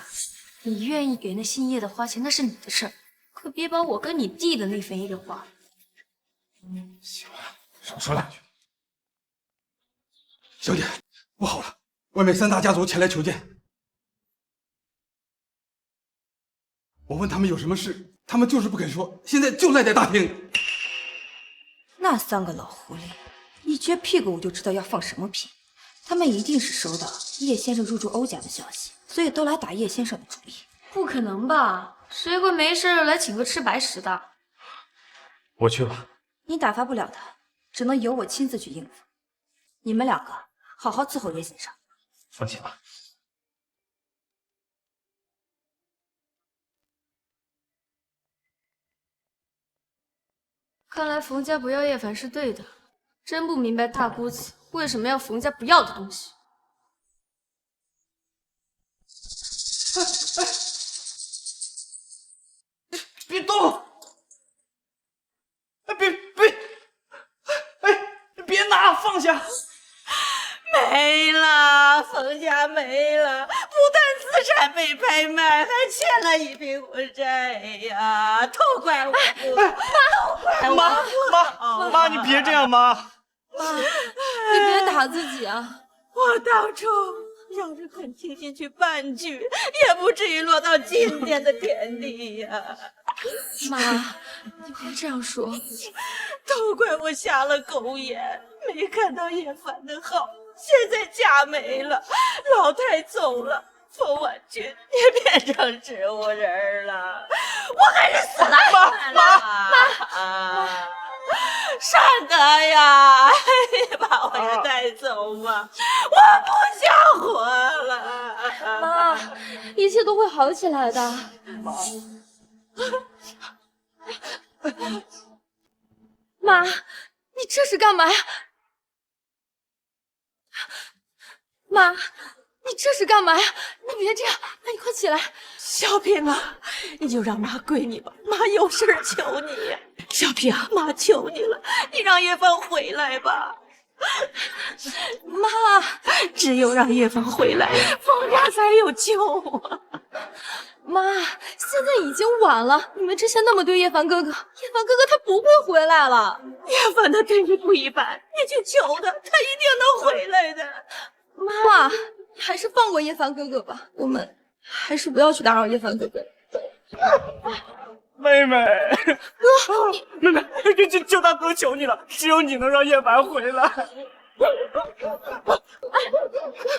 你愿意给那姓叶的花钱那是你的事儿，可别把我跟你弟的那份也给花了。行了，少说2句。小姐，不好了，外面3大家族前来求见。我问他们有什么事，他们就是不肯说，现在就赖在大厅。那3个老狐狸一撅屁股我就知道要放什么屁，他们一定是收到叶先生入住欧家的消息，所以都来打叶先生的主意。不可能吧？谁会没事来请个吃白食的？我去吧。你打发不了他，只能由我亲自去应付。你们2个好好伺候叶先生。放心吧。看来冯家不要叶凡是对的，真不明白大姑子为什么要冯家不要的东西。别动！别拿，放下！没了，冯家没了，不但资产被拍卖，还欠了一笔婚债呀！都怪我不好，都怪我不好。妈，你别这样，妈！妈，你别打自己啊！我当初要是肯听进去半句，也不至于落到今天的田地呀。妈，你别这样说，都怪我瞎了狗眼，没看到叶凡的好。现在家没了，老太走了，冯婉君也变成植物人了，我还是死了算了。妈，善德呀，你把我也带走吧，我不想活了。妈，一切都会好起来的。妈，妈，你这是干嘛呀？妈，你这是干嘛呀？你别这样，妈，你快起来。小平啊，你就让妈归你吧，妈有事求你。小平，妈求你了，你让叶凡回来吧。妈，只有让叶凡回来，冯家才有救啊！妈，现在已经晚了，你们之前那么对叶凡哥哥，叶凡哥哥他不会回来了。叶凡他对你不一般，你去求他，他一定能回来的。妈，你还是放过叶凡哥哥吧，我们还是不要去打扰叶凡哥哥。妹妹，哥，妹妹，就大哥求你了，只有你能让叶凡回来。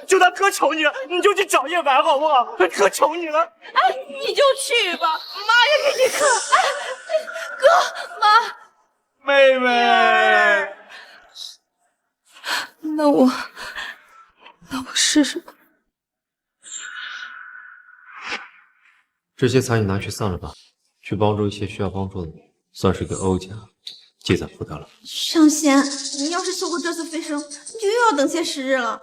就大哥求你了，你就去找叶凡好不好？哥求你了。哎，你就去吧，妈也给你看。哎，哥，妈，妹妹，那我试试吧。这些财你拿去散了吧，去帮助一些需要帮助的人，算是给欧家积攒福德了。上仙，你要是修过这次飞升，你就又要等些时日了。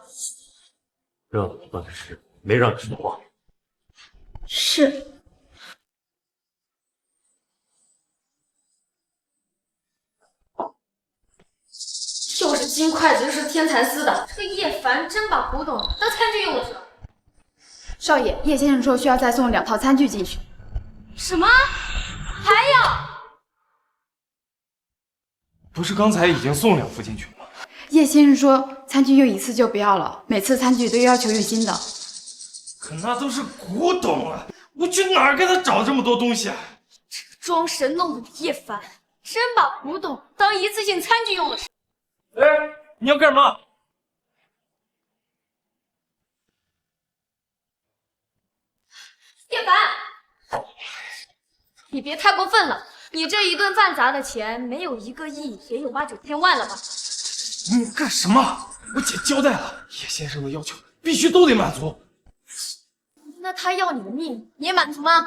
让你办事，没让你说话。是。又是金筷子，又是天蚕丝的，这个叶凡真把古董当餐具用了是吧？少爷，叶先生说需要再送2套餐具进去。什么？还要？不是刚才已经送2副进去了吗？叶先生说餐具用一次就不要了，每次餐具都要求用新的。可那都是古董啊，我去哪儿给他找这么多东西啊？这个装神弄鬼的叶凡，真把古董当一次性餐具用了是？哎，你要干什么？叶凡，你别太过分了，你这一顿饭砸的钱，没有1个亿，也有8、9千万了吧？你干什么？我姐交代了，叶先生的要求必须都得满足。那他要你的命，你也满足吗？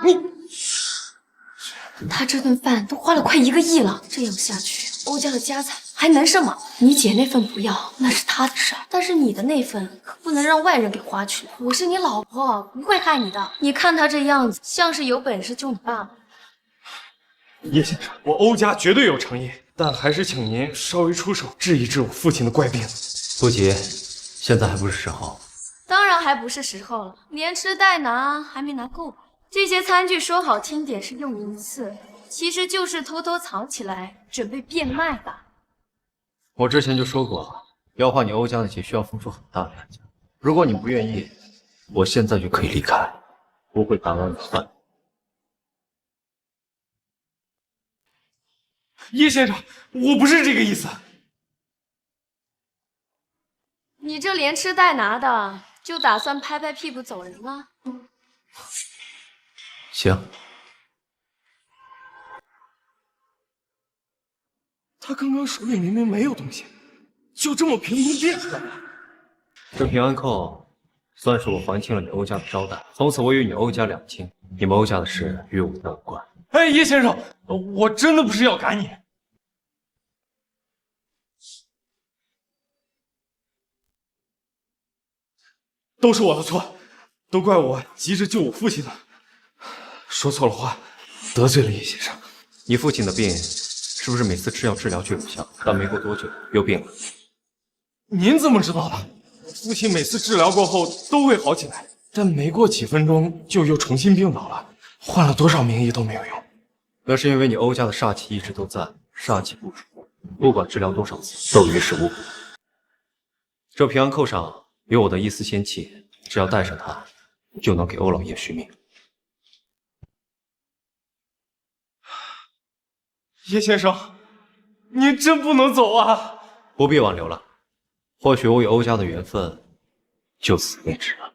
他这顿饭都花了快1个亿了，这样下去，欧家的家产还能剩吗？你姐那份不要，那是她的事儿，但是你的那份可不能让外人给花去了。我是你老婆，不会害你的。你看他这样子，像是有本事救你爸爸。叶先生，我欧家绝对有诚意，但还是请您稍微出手治一治我父亲的怪病。不急，现在还不是时候。当然还不是时候了，连吃带拿还没拿够吧？这些餐具说好听点是用1次，其实就是偷偷藏起来，准备变卖吧。我之前就说过，要化你欧家的劫需要付出很大的代价。如果你不愿意，我现在就可以离开，不会打扰你的饭。叶先生，我不是这个意思。你这连吃带拿的，就打算拍拍屁股走人了？行。他刚刚手里明明没有东西，就这么凭空变出来了。这平安扣算是我还清了你欧家的招待，从此我与你欧家两清，你们欧家的事与我无关。哎，叶先生，我真的不是要赶你。都是我的错，都怪我急着救我父亲的，说错了话，得罪了叶先生。你父亲的病是不是每次吃药治疗就有效，但没过多久又病了？您怎么知道的？我父亲每次治疗过后都会好起来，但没过几分钟就又重新病倒了，换了多少名医都没有用。那是因为你欧家的煞气一直都在，煞气不除，不管治疗多少次都于事无补。这平安扣上有我的一丝仙气，只要带上它，就能给欧老爷续命。叶先生，您真不能走啊！不必挽留了，或许我与欧家的缘分就此为止了。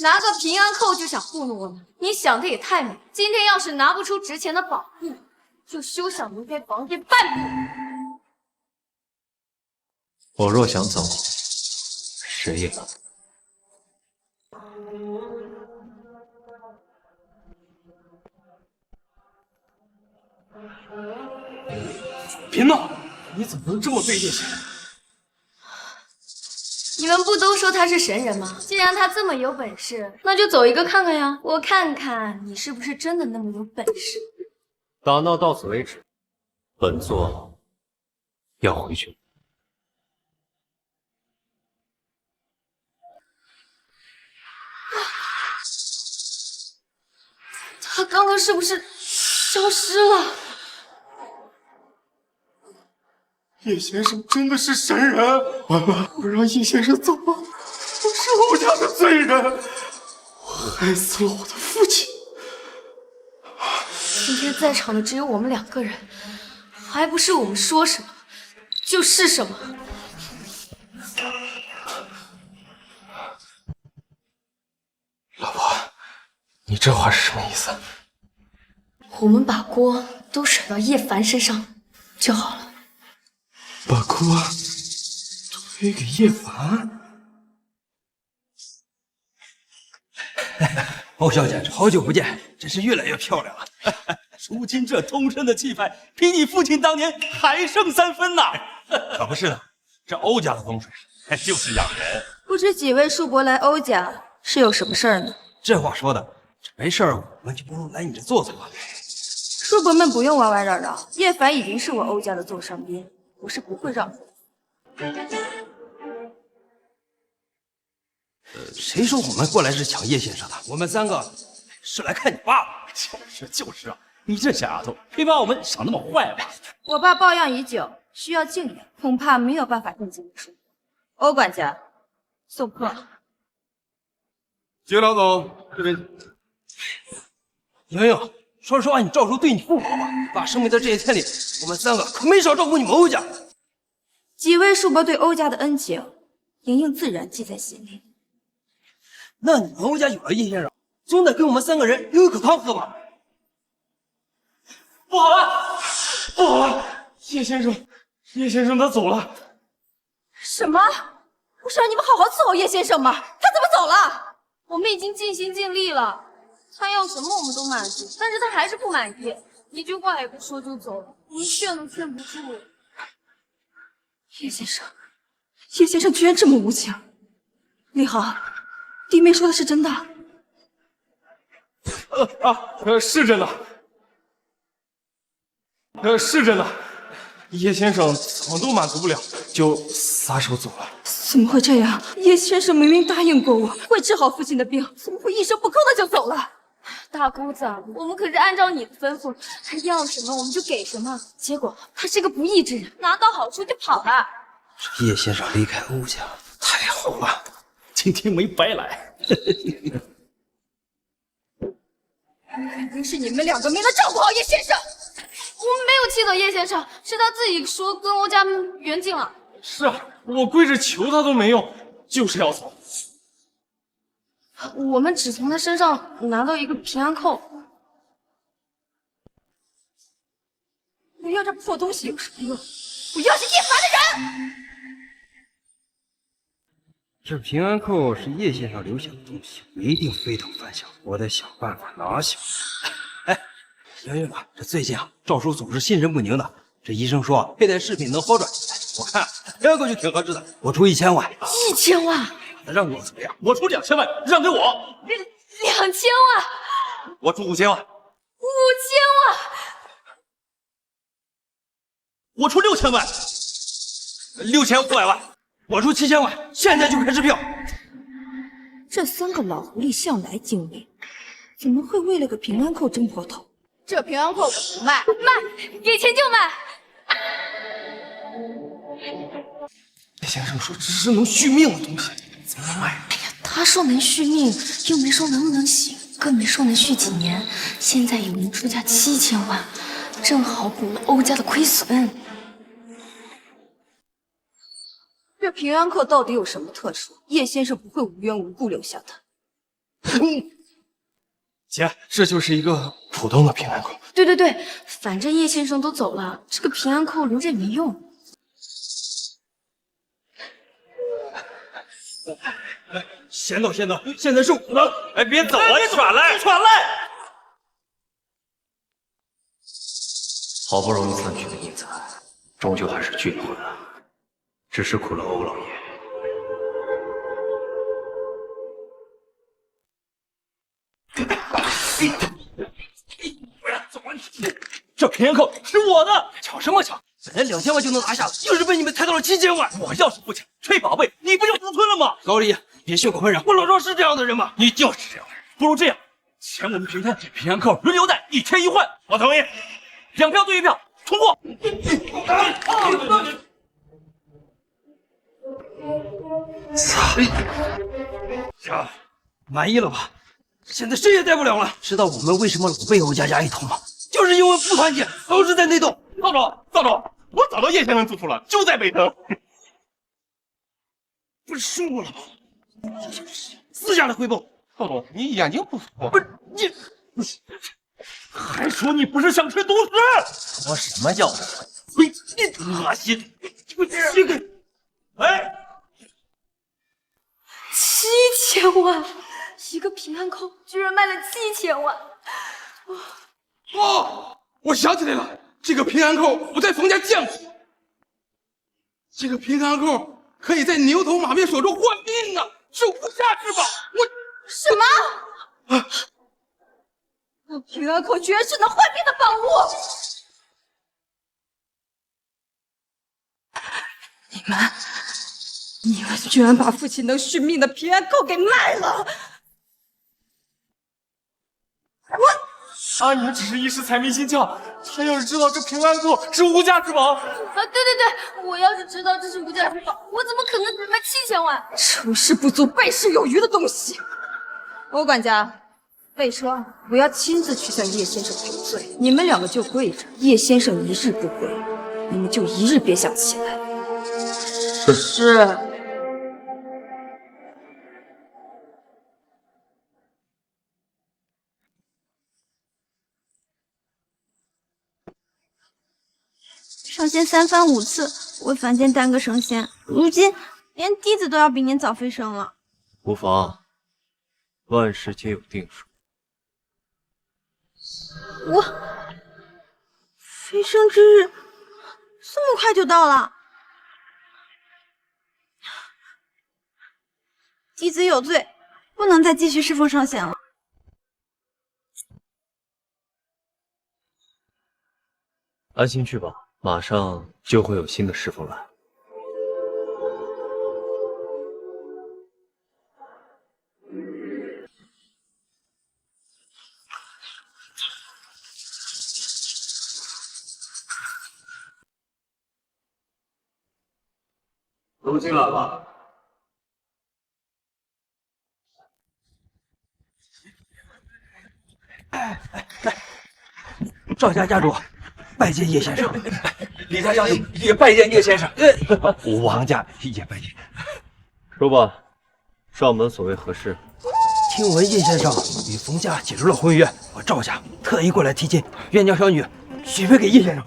拿个平安扣就想糊弄我们，你想的也太美。今天要是拿不出值钱的宝物，就休想离开房间半步。我若想走，谁也拦不住。别闹！你怎么能这么对叶先生？你们不都说他是神人吗？既然他这么有本事，那就走一个看看呀！我看看你是不是真的那么有本事。打闹到此为止，本座要回去了。他刚刚是不是消失了？叶先生真的是神人！完了，我让叶先生走了，我是欧家的罪人，我害死了我的父亲。今天在场的只有我们2个人，还不是我们说什么就是什么。老婆，你这话是什么意思？我们把锅都甩到叶凡身上就好了。把锅推给叶凡？欧小姐，好久不见，真是越来越漂亮了。如今这通身的气派，比你父亲当年还胜3分呐！可不是呢，这欧家的风水就是养人。不知几位叔伯来欧家是有什么事儿呢？这话说的，这没事儿我们就不如来你这坐坐吧。叔伯们不用弯弯绕绕，叶凡已经是我欧家的座上宾，我是不会让步。谁说我们过来是抢叶先生的？我们3个是来看你爸爸。就是啊，你这小丫头，别把我们想那么坏吧。我爸抱恙已久，需要静养，恐怕没有办法定睛术。欧管家，送客。季老总，这边。莹莹，说实话，你赵叔对你不好吧？爸生病的这些天里，我们3个可没少照顾你们欧家。几位叔伯对欧家的恩情，莹莹自然记在心里。那你们欧家有了叶先生，总得给我们3个人留一口汤喝吧？不好了，不好了！叶先生他走了。什么？不是让你们好好伺候叶先生吗？他怎么走了？我们已经尽心尽力了，他要什么我们都满足，但是他还是不满意，一句话也不说就走了，我们劝都劝不住。叶先生居然这么无情！李航，弟妹说的是真的？是真的。是真的。叶先生怎么都满足不了，就撒手走了。怎么会这样？叶先生明明答应过我会治好父亲的病，怎么会一声不吭的就走了？大姑子，我们可是按照你的吩咐，他要什么我们就给什么。结果他是个不义之人，拿到好处就跑了。这叶先生离开欧家太好了，今天没白来。肯定是你们2个没能照顾好叶先生。我们没有气走叶先生，是他自己说跟欧家缘尽了。是啊，我跪着求他都没用，就是要走。我们只从他身上拿到一个平安扣。我要这破东西有什么用？我要是叶凡的人。这平安扣是叶先生留下的东西，一定非同凡响，我得想办法拿下。哎，莹莹啊，这最近啊，赵叔总是心神不宁的。这医生说佩戴饰品能好转，我看平安扣就挺合适的。我出1000万。1000万？让给我怎么样？我出2000万，让给我。2000万？我出5000万。5000万？我出6000万。6500万。我出7000万，现在就开支票。这3个老狐狸向来精明，怎么会为了个平安扣争破头？这平安扣我不卖，给钱就买。叶先生说这是能续命的东西，怎么能卖？哎呀，他说能续命，又没说能不能行，更没说能续几年。现在有人出价7000万，正好补了欧家的亏损。这平安扣到底有什么特殊？叶先生不会无缘无故留下它。姐，这就是一个普通的平安扣。对，反正叶先生都走了，这个平安扣留着也没用。先走，现在是我的。哎，别走啊！你喘来！好不容易散去的英才，终究还是聚了回来，只是苦了欧老爷。这平安扣是我的，抢什么抢？本来2000万就能拿下，硬是被你们抬到了7000万。我要是不抢，吹宝贝，你不就独吞了吗？老李，别血口喷人，我老赵是这样的人吗？你就是这样的人。不如这样，钱我们平摊，平安扣轮流带，1天1换。我同意，2票对1票，通过。操！满意了吧？现在谁也带不了了。知道我们为什么老被欧家一头吗？就是因为不团结，导致在内斗。赵总，我找到叶先生住处了，就在北城。不是说过了吗？私下来汇报。赵总，你眼睛不错。不是你，还说你不是想吃独食？说什么叫你恶心！这个，哎，7000万，一个平安扣居然卖了7000万！哦，我想起来了，这个平安扣我在冯家见过。这个平安扣可以在牛头马面手中换命啊，是无价之宝。什么？那平安扣居然是能换命的宝物！你们居然把父亲能续命的平安扣给卖了！你们只是一时财迷心窍，他要是知道这平安扣是无价之宝，对，我要是知道这是无价之宝，我怎么可能只卖7000万？成事不足败事有余的东西！欧管家，魏说我要亲自去向叶先生赔罪，你们2个就跪着，叶先生一日不归，你们就一日别想起来。是。上仙3番5次为凡间耽搁升仙，如今连弟子都要比您早飞升了。无妨，万事皆有定数。我飞升之日这么快就到了，弟子有罪，不能再继续侍奉上仙了。安心去吧，马上就会有新的侍奉来。都进来吧。赵家家主拜见叶先生，李家将军也拜见叶先生，王家也拜见。说吧，上门所为何事？听闻叶先生与冯家解除了婚约，我赵家特意过来提亲，愿将小女许配给叶先生。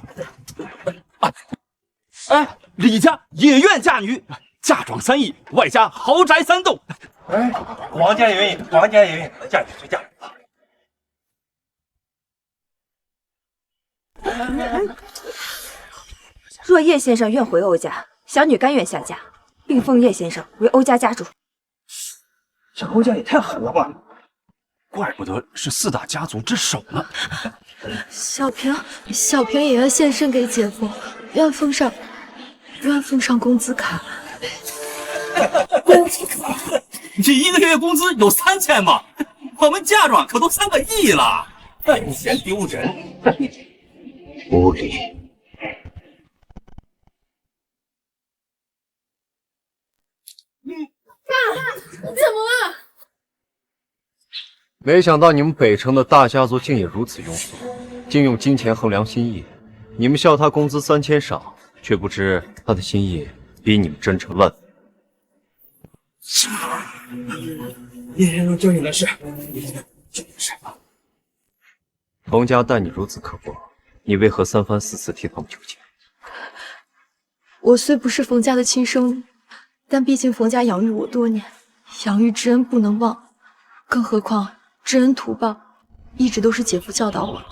李家也愿嫁女，嫁妆3亿，外加豪宅3栋。王家也愿意，王家也愿意，嫁女随嫁。若叶先生愿回欧家，小女甘愿下嫁，并封叶先生为欧家家主。这欧家也太狠了吧！怪不得是4大家族之首呢。小平也要献身给姐夫，愿奉上工资卡。工资卡？你1个月工资有3000吗？我们嫁妆可都3个亿了，很嫌丢人。无礼！爸，怎么了？没想到你们北城的大家族竟也如此庸俗，竟用金钱衡量心意。你们笑他工资3000少，却不知他的心意比你们真诚万分。叶先生交你的事，交你的事。冯家待你如此刻薄，你为何3番4次替他们求情？我虽不是冯家的亲生女，但毕竟冯家养育我多年，养育之恩不能忘。更何况知恩图报，一直都是姐夫教导我。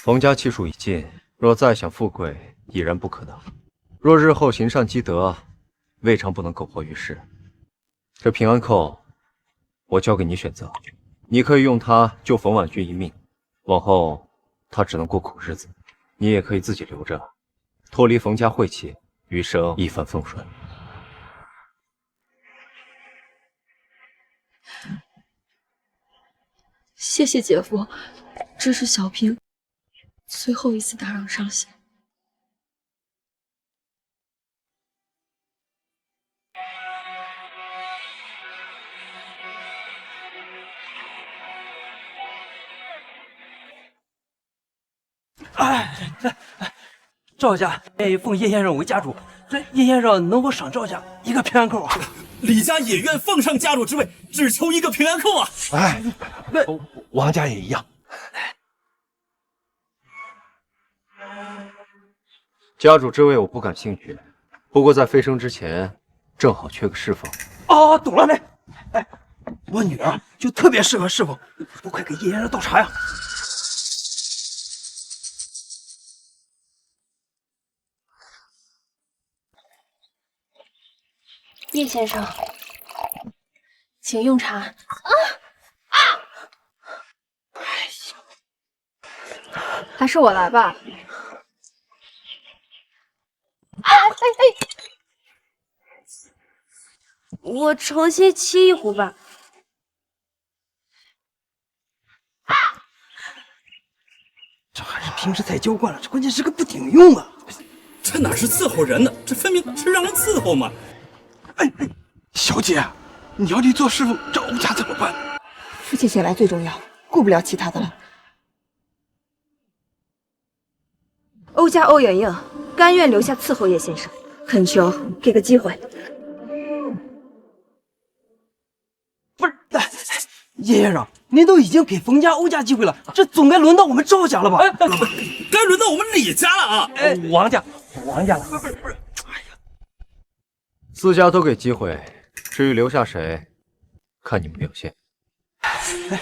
冯家气数已尽，若再想富贵，已然不可能。若日后行善积德，未尝不能苟活于世。这平安扣，我交给你选择，你可以用它救冯婉君一命，往后他只能过苦日子；你也可以自己留着，脱离冯家晦气，余生一帆风顺。谢谢姐夫，这是小平最后一次打扰上仙。赵家愿意奉叶先生为家主，这叶先生能否赏赵家一个平安扣啊？李家也愿奉上家主之位，只求一个平安扣啊！哎，王家也一样。家主之位我不感兴趣，不过在飞升之前，正好缺个侍奉。哦，懂了没？哎，我女儿就特别适合侍奉，不快给叶先生倒茶呀！叶先生，请用茶。还是我来吧。我重新沏一壶吧。这还是平时菜浇惯了，这关键是个不顶用啊！这哪是伺候人呢？这分明是让人伺候嘛！小姐，你要去做师傅，这欧家怎么办？父亲醒来最重要，顾不了其他的了。欧家欧莹莹甘愿留下伺候叶先生，恳求给个机会。不是，叶先生，您都已经给冯家、欧家机会了，这总该轮到我们赵家了吧？该轮到我们李家了啊！王家了。不是，四家都给机会，至于留下谁，看你们表现。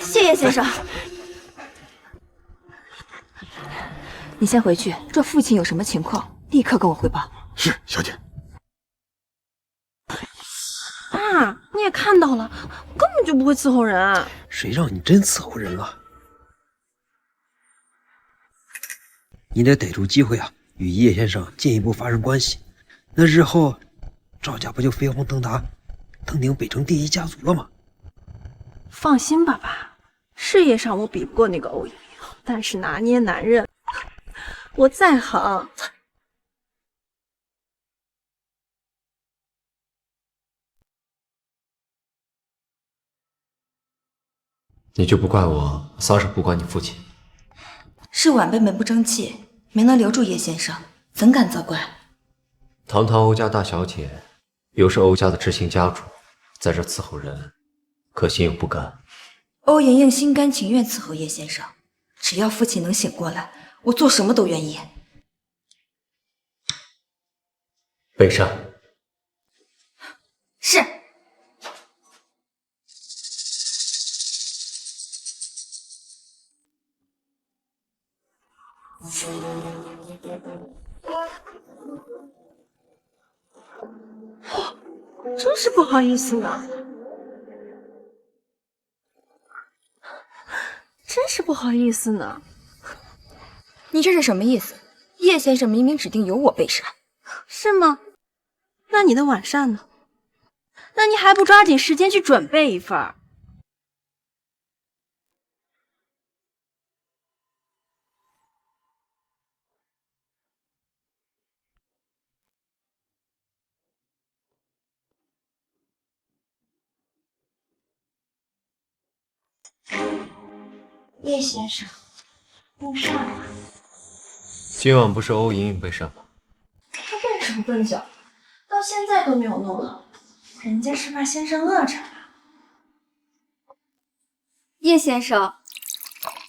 谢叶先生，你先回去，这父亲有什么情况，立刻跟我汇报。是，小姐。啊，你也看到了，根本就不会伺候人。谁让你真伺候人了？你得逮住机会啊，与叶先生进一步发生关系。那日后，赵家不就飞黄腾达，登顶北城第一家族了吗？放心吧，爸，事业上我比不过那个欧莹莹，但是拿捏男人，我再狠。你就不怪我撒手不管你父亲？是晚辈们不争气，没能留住叶先生，怎敢责怪？堂堂欧家大小姐，又是欧家的知心家主，在这伺候人，可心有不甘。欧莹莹心甘情愿伺候叶先生，只要父亲能醒过来，我做什么都愿意。北上。是。真是不好意思呢，真是不好意思呢。你这是什么意思？叶先生明明指定由我备膳，是吗？那你的晚膳呢？那你还不抓紧时间去准备一份儿？叶先生，用膳了。今晚不是欧莹莹备膳吗？他笨手笨脚，到现在都没有弄好，人家是怕先生饿着吧？叶先生，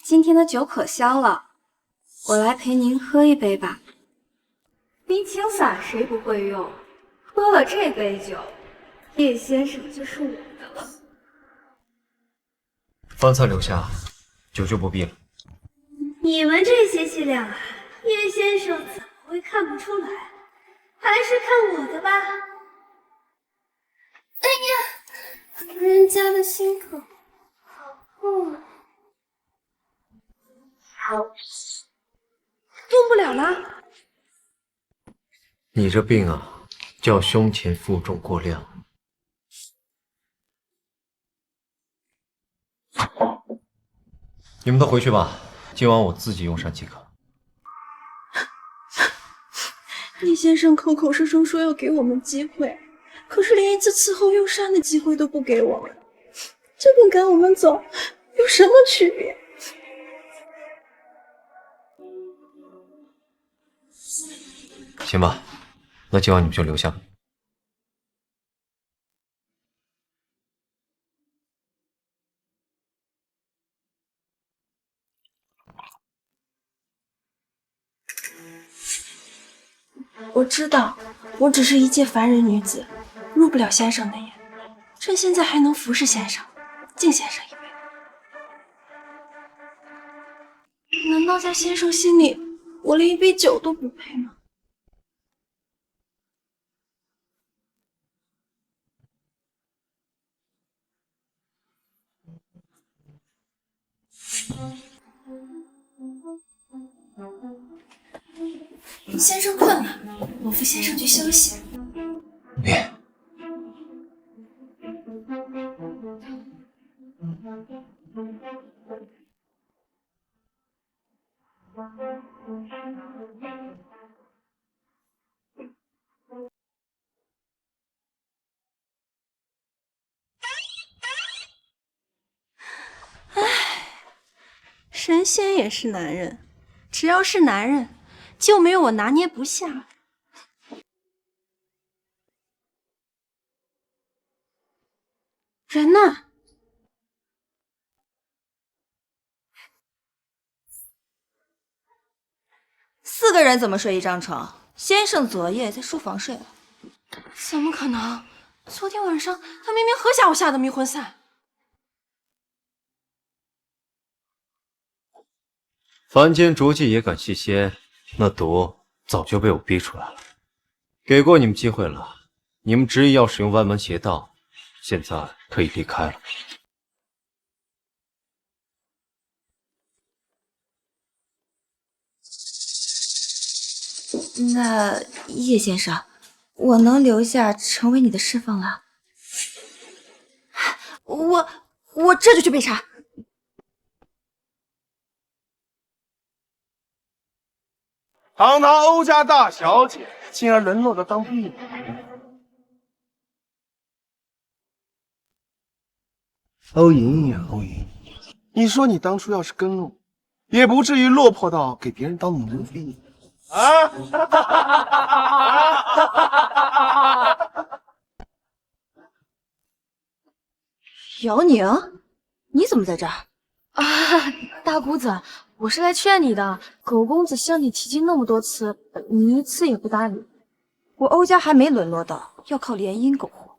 今天的酒可香了，我来陪您喝一杯吧。冰清散谁不会用？喝了这杯酒，叶先生就是我的了。饭菜留下，酒就不必了。你们这些伎俩，叶先生怎么会看不出来？还是看我的吧。哎呀，人家的心口好痛啊！动不了了。你这病啊，叫胸前负重过量。你们都回去吧，今晚我自己用膳即可。叶先生口口声声说要给我们机会，可是连一次伺候用膳的机会都不给我们，这跟赶我们走有什么区别？行吧，那今晚你们就留下。我知道，我只是一介凡人女子，入不了先生的眼。趁现在还能服侍先生，敬先生一杯。难道在先生心里，我连一杯酒都不配吗？先生困了，我扶先生去休息。别。神仙也是男人，只要是男人，就没有我拿捏不下。人呢？4个人怎么睡一张床？先生昨夜在书房睡了。怎么可能？昨天晚上他明明喝下我下的迷魂散。凡间浊迹也敢戏仙，那毒早就被我逼出来了。给过你们机会了，你们执意要使用歪门邪道，现在可以离开了。那叶先生，我能留下成为你的侍奉了？我这就去备茶。堂堂欧家大小姐，竟然沦落到当婢女。欧莹莹，欧莹莹，你说你当初要是跟了我，也不至于落魄到给别人当奴婢啊！姚宁，你怎么在这儿？啊，大姑子，我是来劝你的。狗公子向你提亲那么多次，你一次也不搭理。我欧家还没沦落到要靠联姻苟活。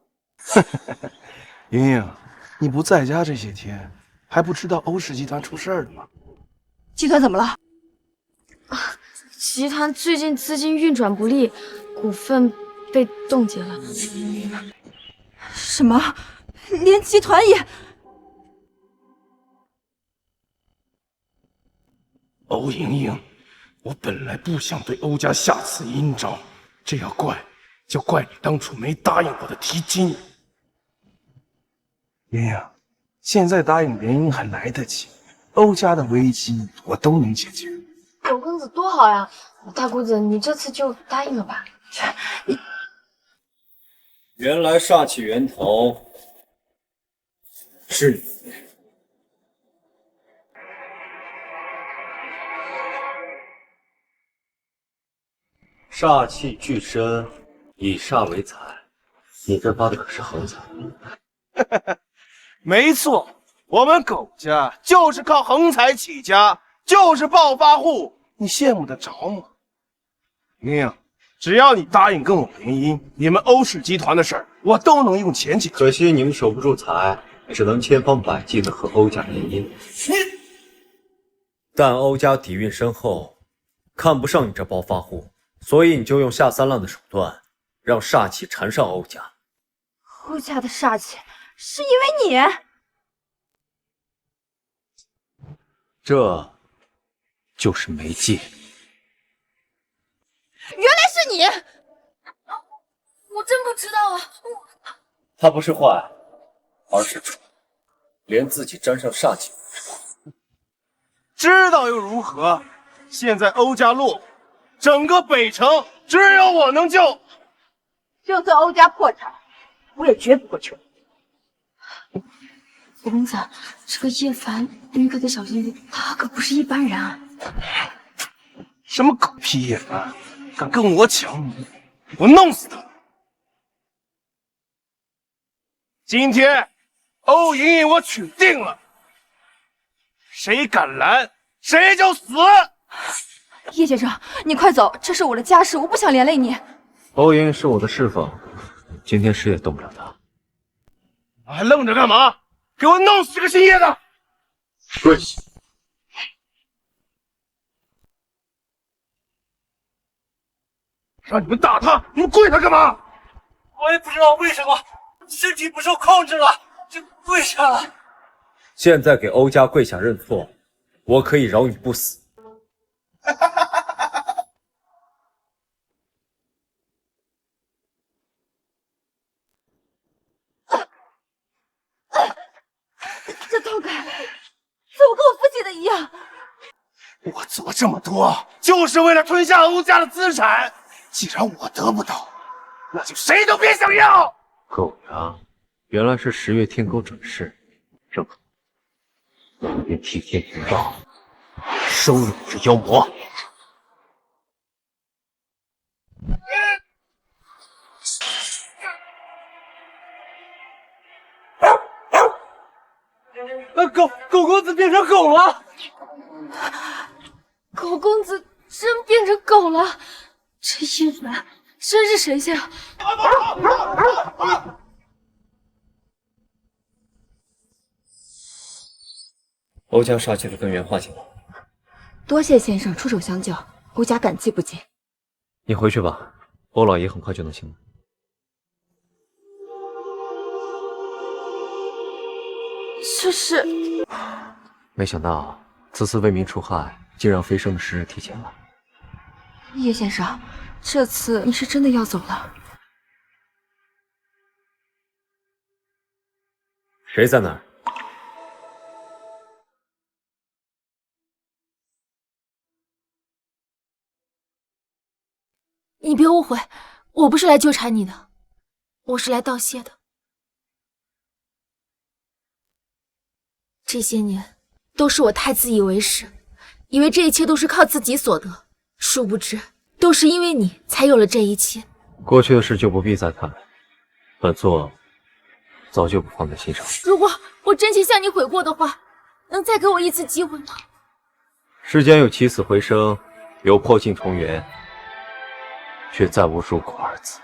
莹莹，你不在家这些天，还不知道欧氏集团出事儿了吗？集团怎么了？啊，集团最近资金运转不利，股份被冻结了。什么？连集团也……欧莹莹，我本来不想对欧家下此阴招，这要怪就怪你当初没答应我的提亲。莹莹，现在答应联姻还来得及，欧家的危机我都能解决。狗公子多好呀！大姑子，你这次就答应了吧。原来煞气源头是你。煞气聚身，以煞为财，你这发的可是横财。没错，我们苟家就是靠横财起家，就是暴发户，你羡慕得着吗？莹莹，只要你答应跟我联姻，你们欧氏集团的事儿我都能用钱解决。可惜你们守不住财，只能千方百计的和欧家联姻。但欧家底蕴深厚，看不上你这暴发户，所以你就用下三滥的手段，让煞气缠上欧家。欧家的煞气是因为你？这就是媒介。原来是你！我真不知道啊！他不是坏，而是蠢，连自己沾上煞气。知道又如何？现在欧家落伍，整个北城只有我能救。就算欧家破产，我也绝不会求你。五公子，这个叶凡，你可得小心点，他可不是一般人啊！什么狗屁叶凡，敢跟我抢，我弄死他！今天欧莹莹我娶定了，谁敢拦，谁就死！叶先生，你快走，这是我的家事，我不想连累你。欧莹莹是我的侍奉，今天谁也动不了她。还愣着干嘛？给我弄死这个姓叶的！跪下！让你们打他，你们跪他干嘛？我也不知道为什么，身体不受控制了，就跪下了。现在给欧家跪下认错，我可以饶你不死。这痛感怎么跟我父亲的一样？我做这么多，就是为了吞下欧家的资产。既然我得不到，那就谁都别想要。狗呀，原来是10月天狗转世，正好，我便替天行道，收了你这妖魔。狗公子变成狗了！狗公子真变成狗了，这叶凡真是神仙啊！欧家煞气的根源化解了，多谢先生出手相救，欧家感激不尽。你回去吧，欧老爷很快就能醒来。这是……没想到此次为民除害，竟让飞升的时日提前了。叶先生，这次你是真的要走了？谁在那儿？你别误会，我不是来纠缠你的，我是来道谢的。这些年都是我太自以为是，以为这一切都是靠自己所得，殊不知都是因为你才有了这一切。过去的事就不必再谈，本座早就不放在心上。如果我真心向你悔过的话，能再给我一次机会吗？世间有起死回生，有破镜重圆，却再无入口二字。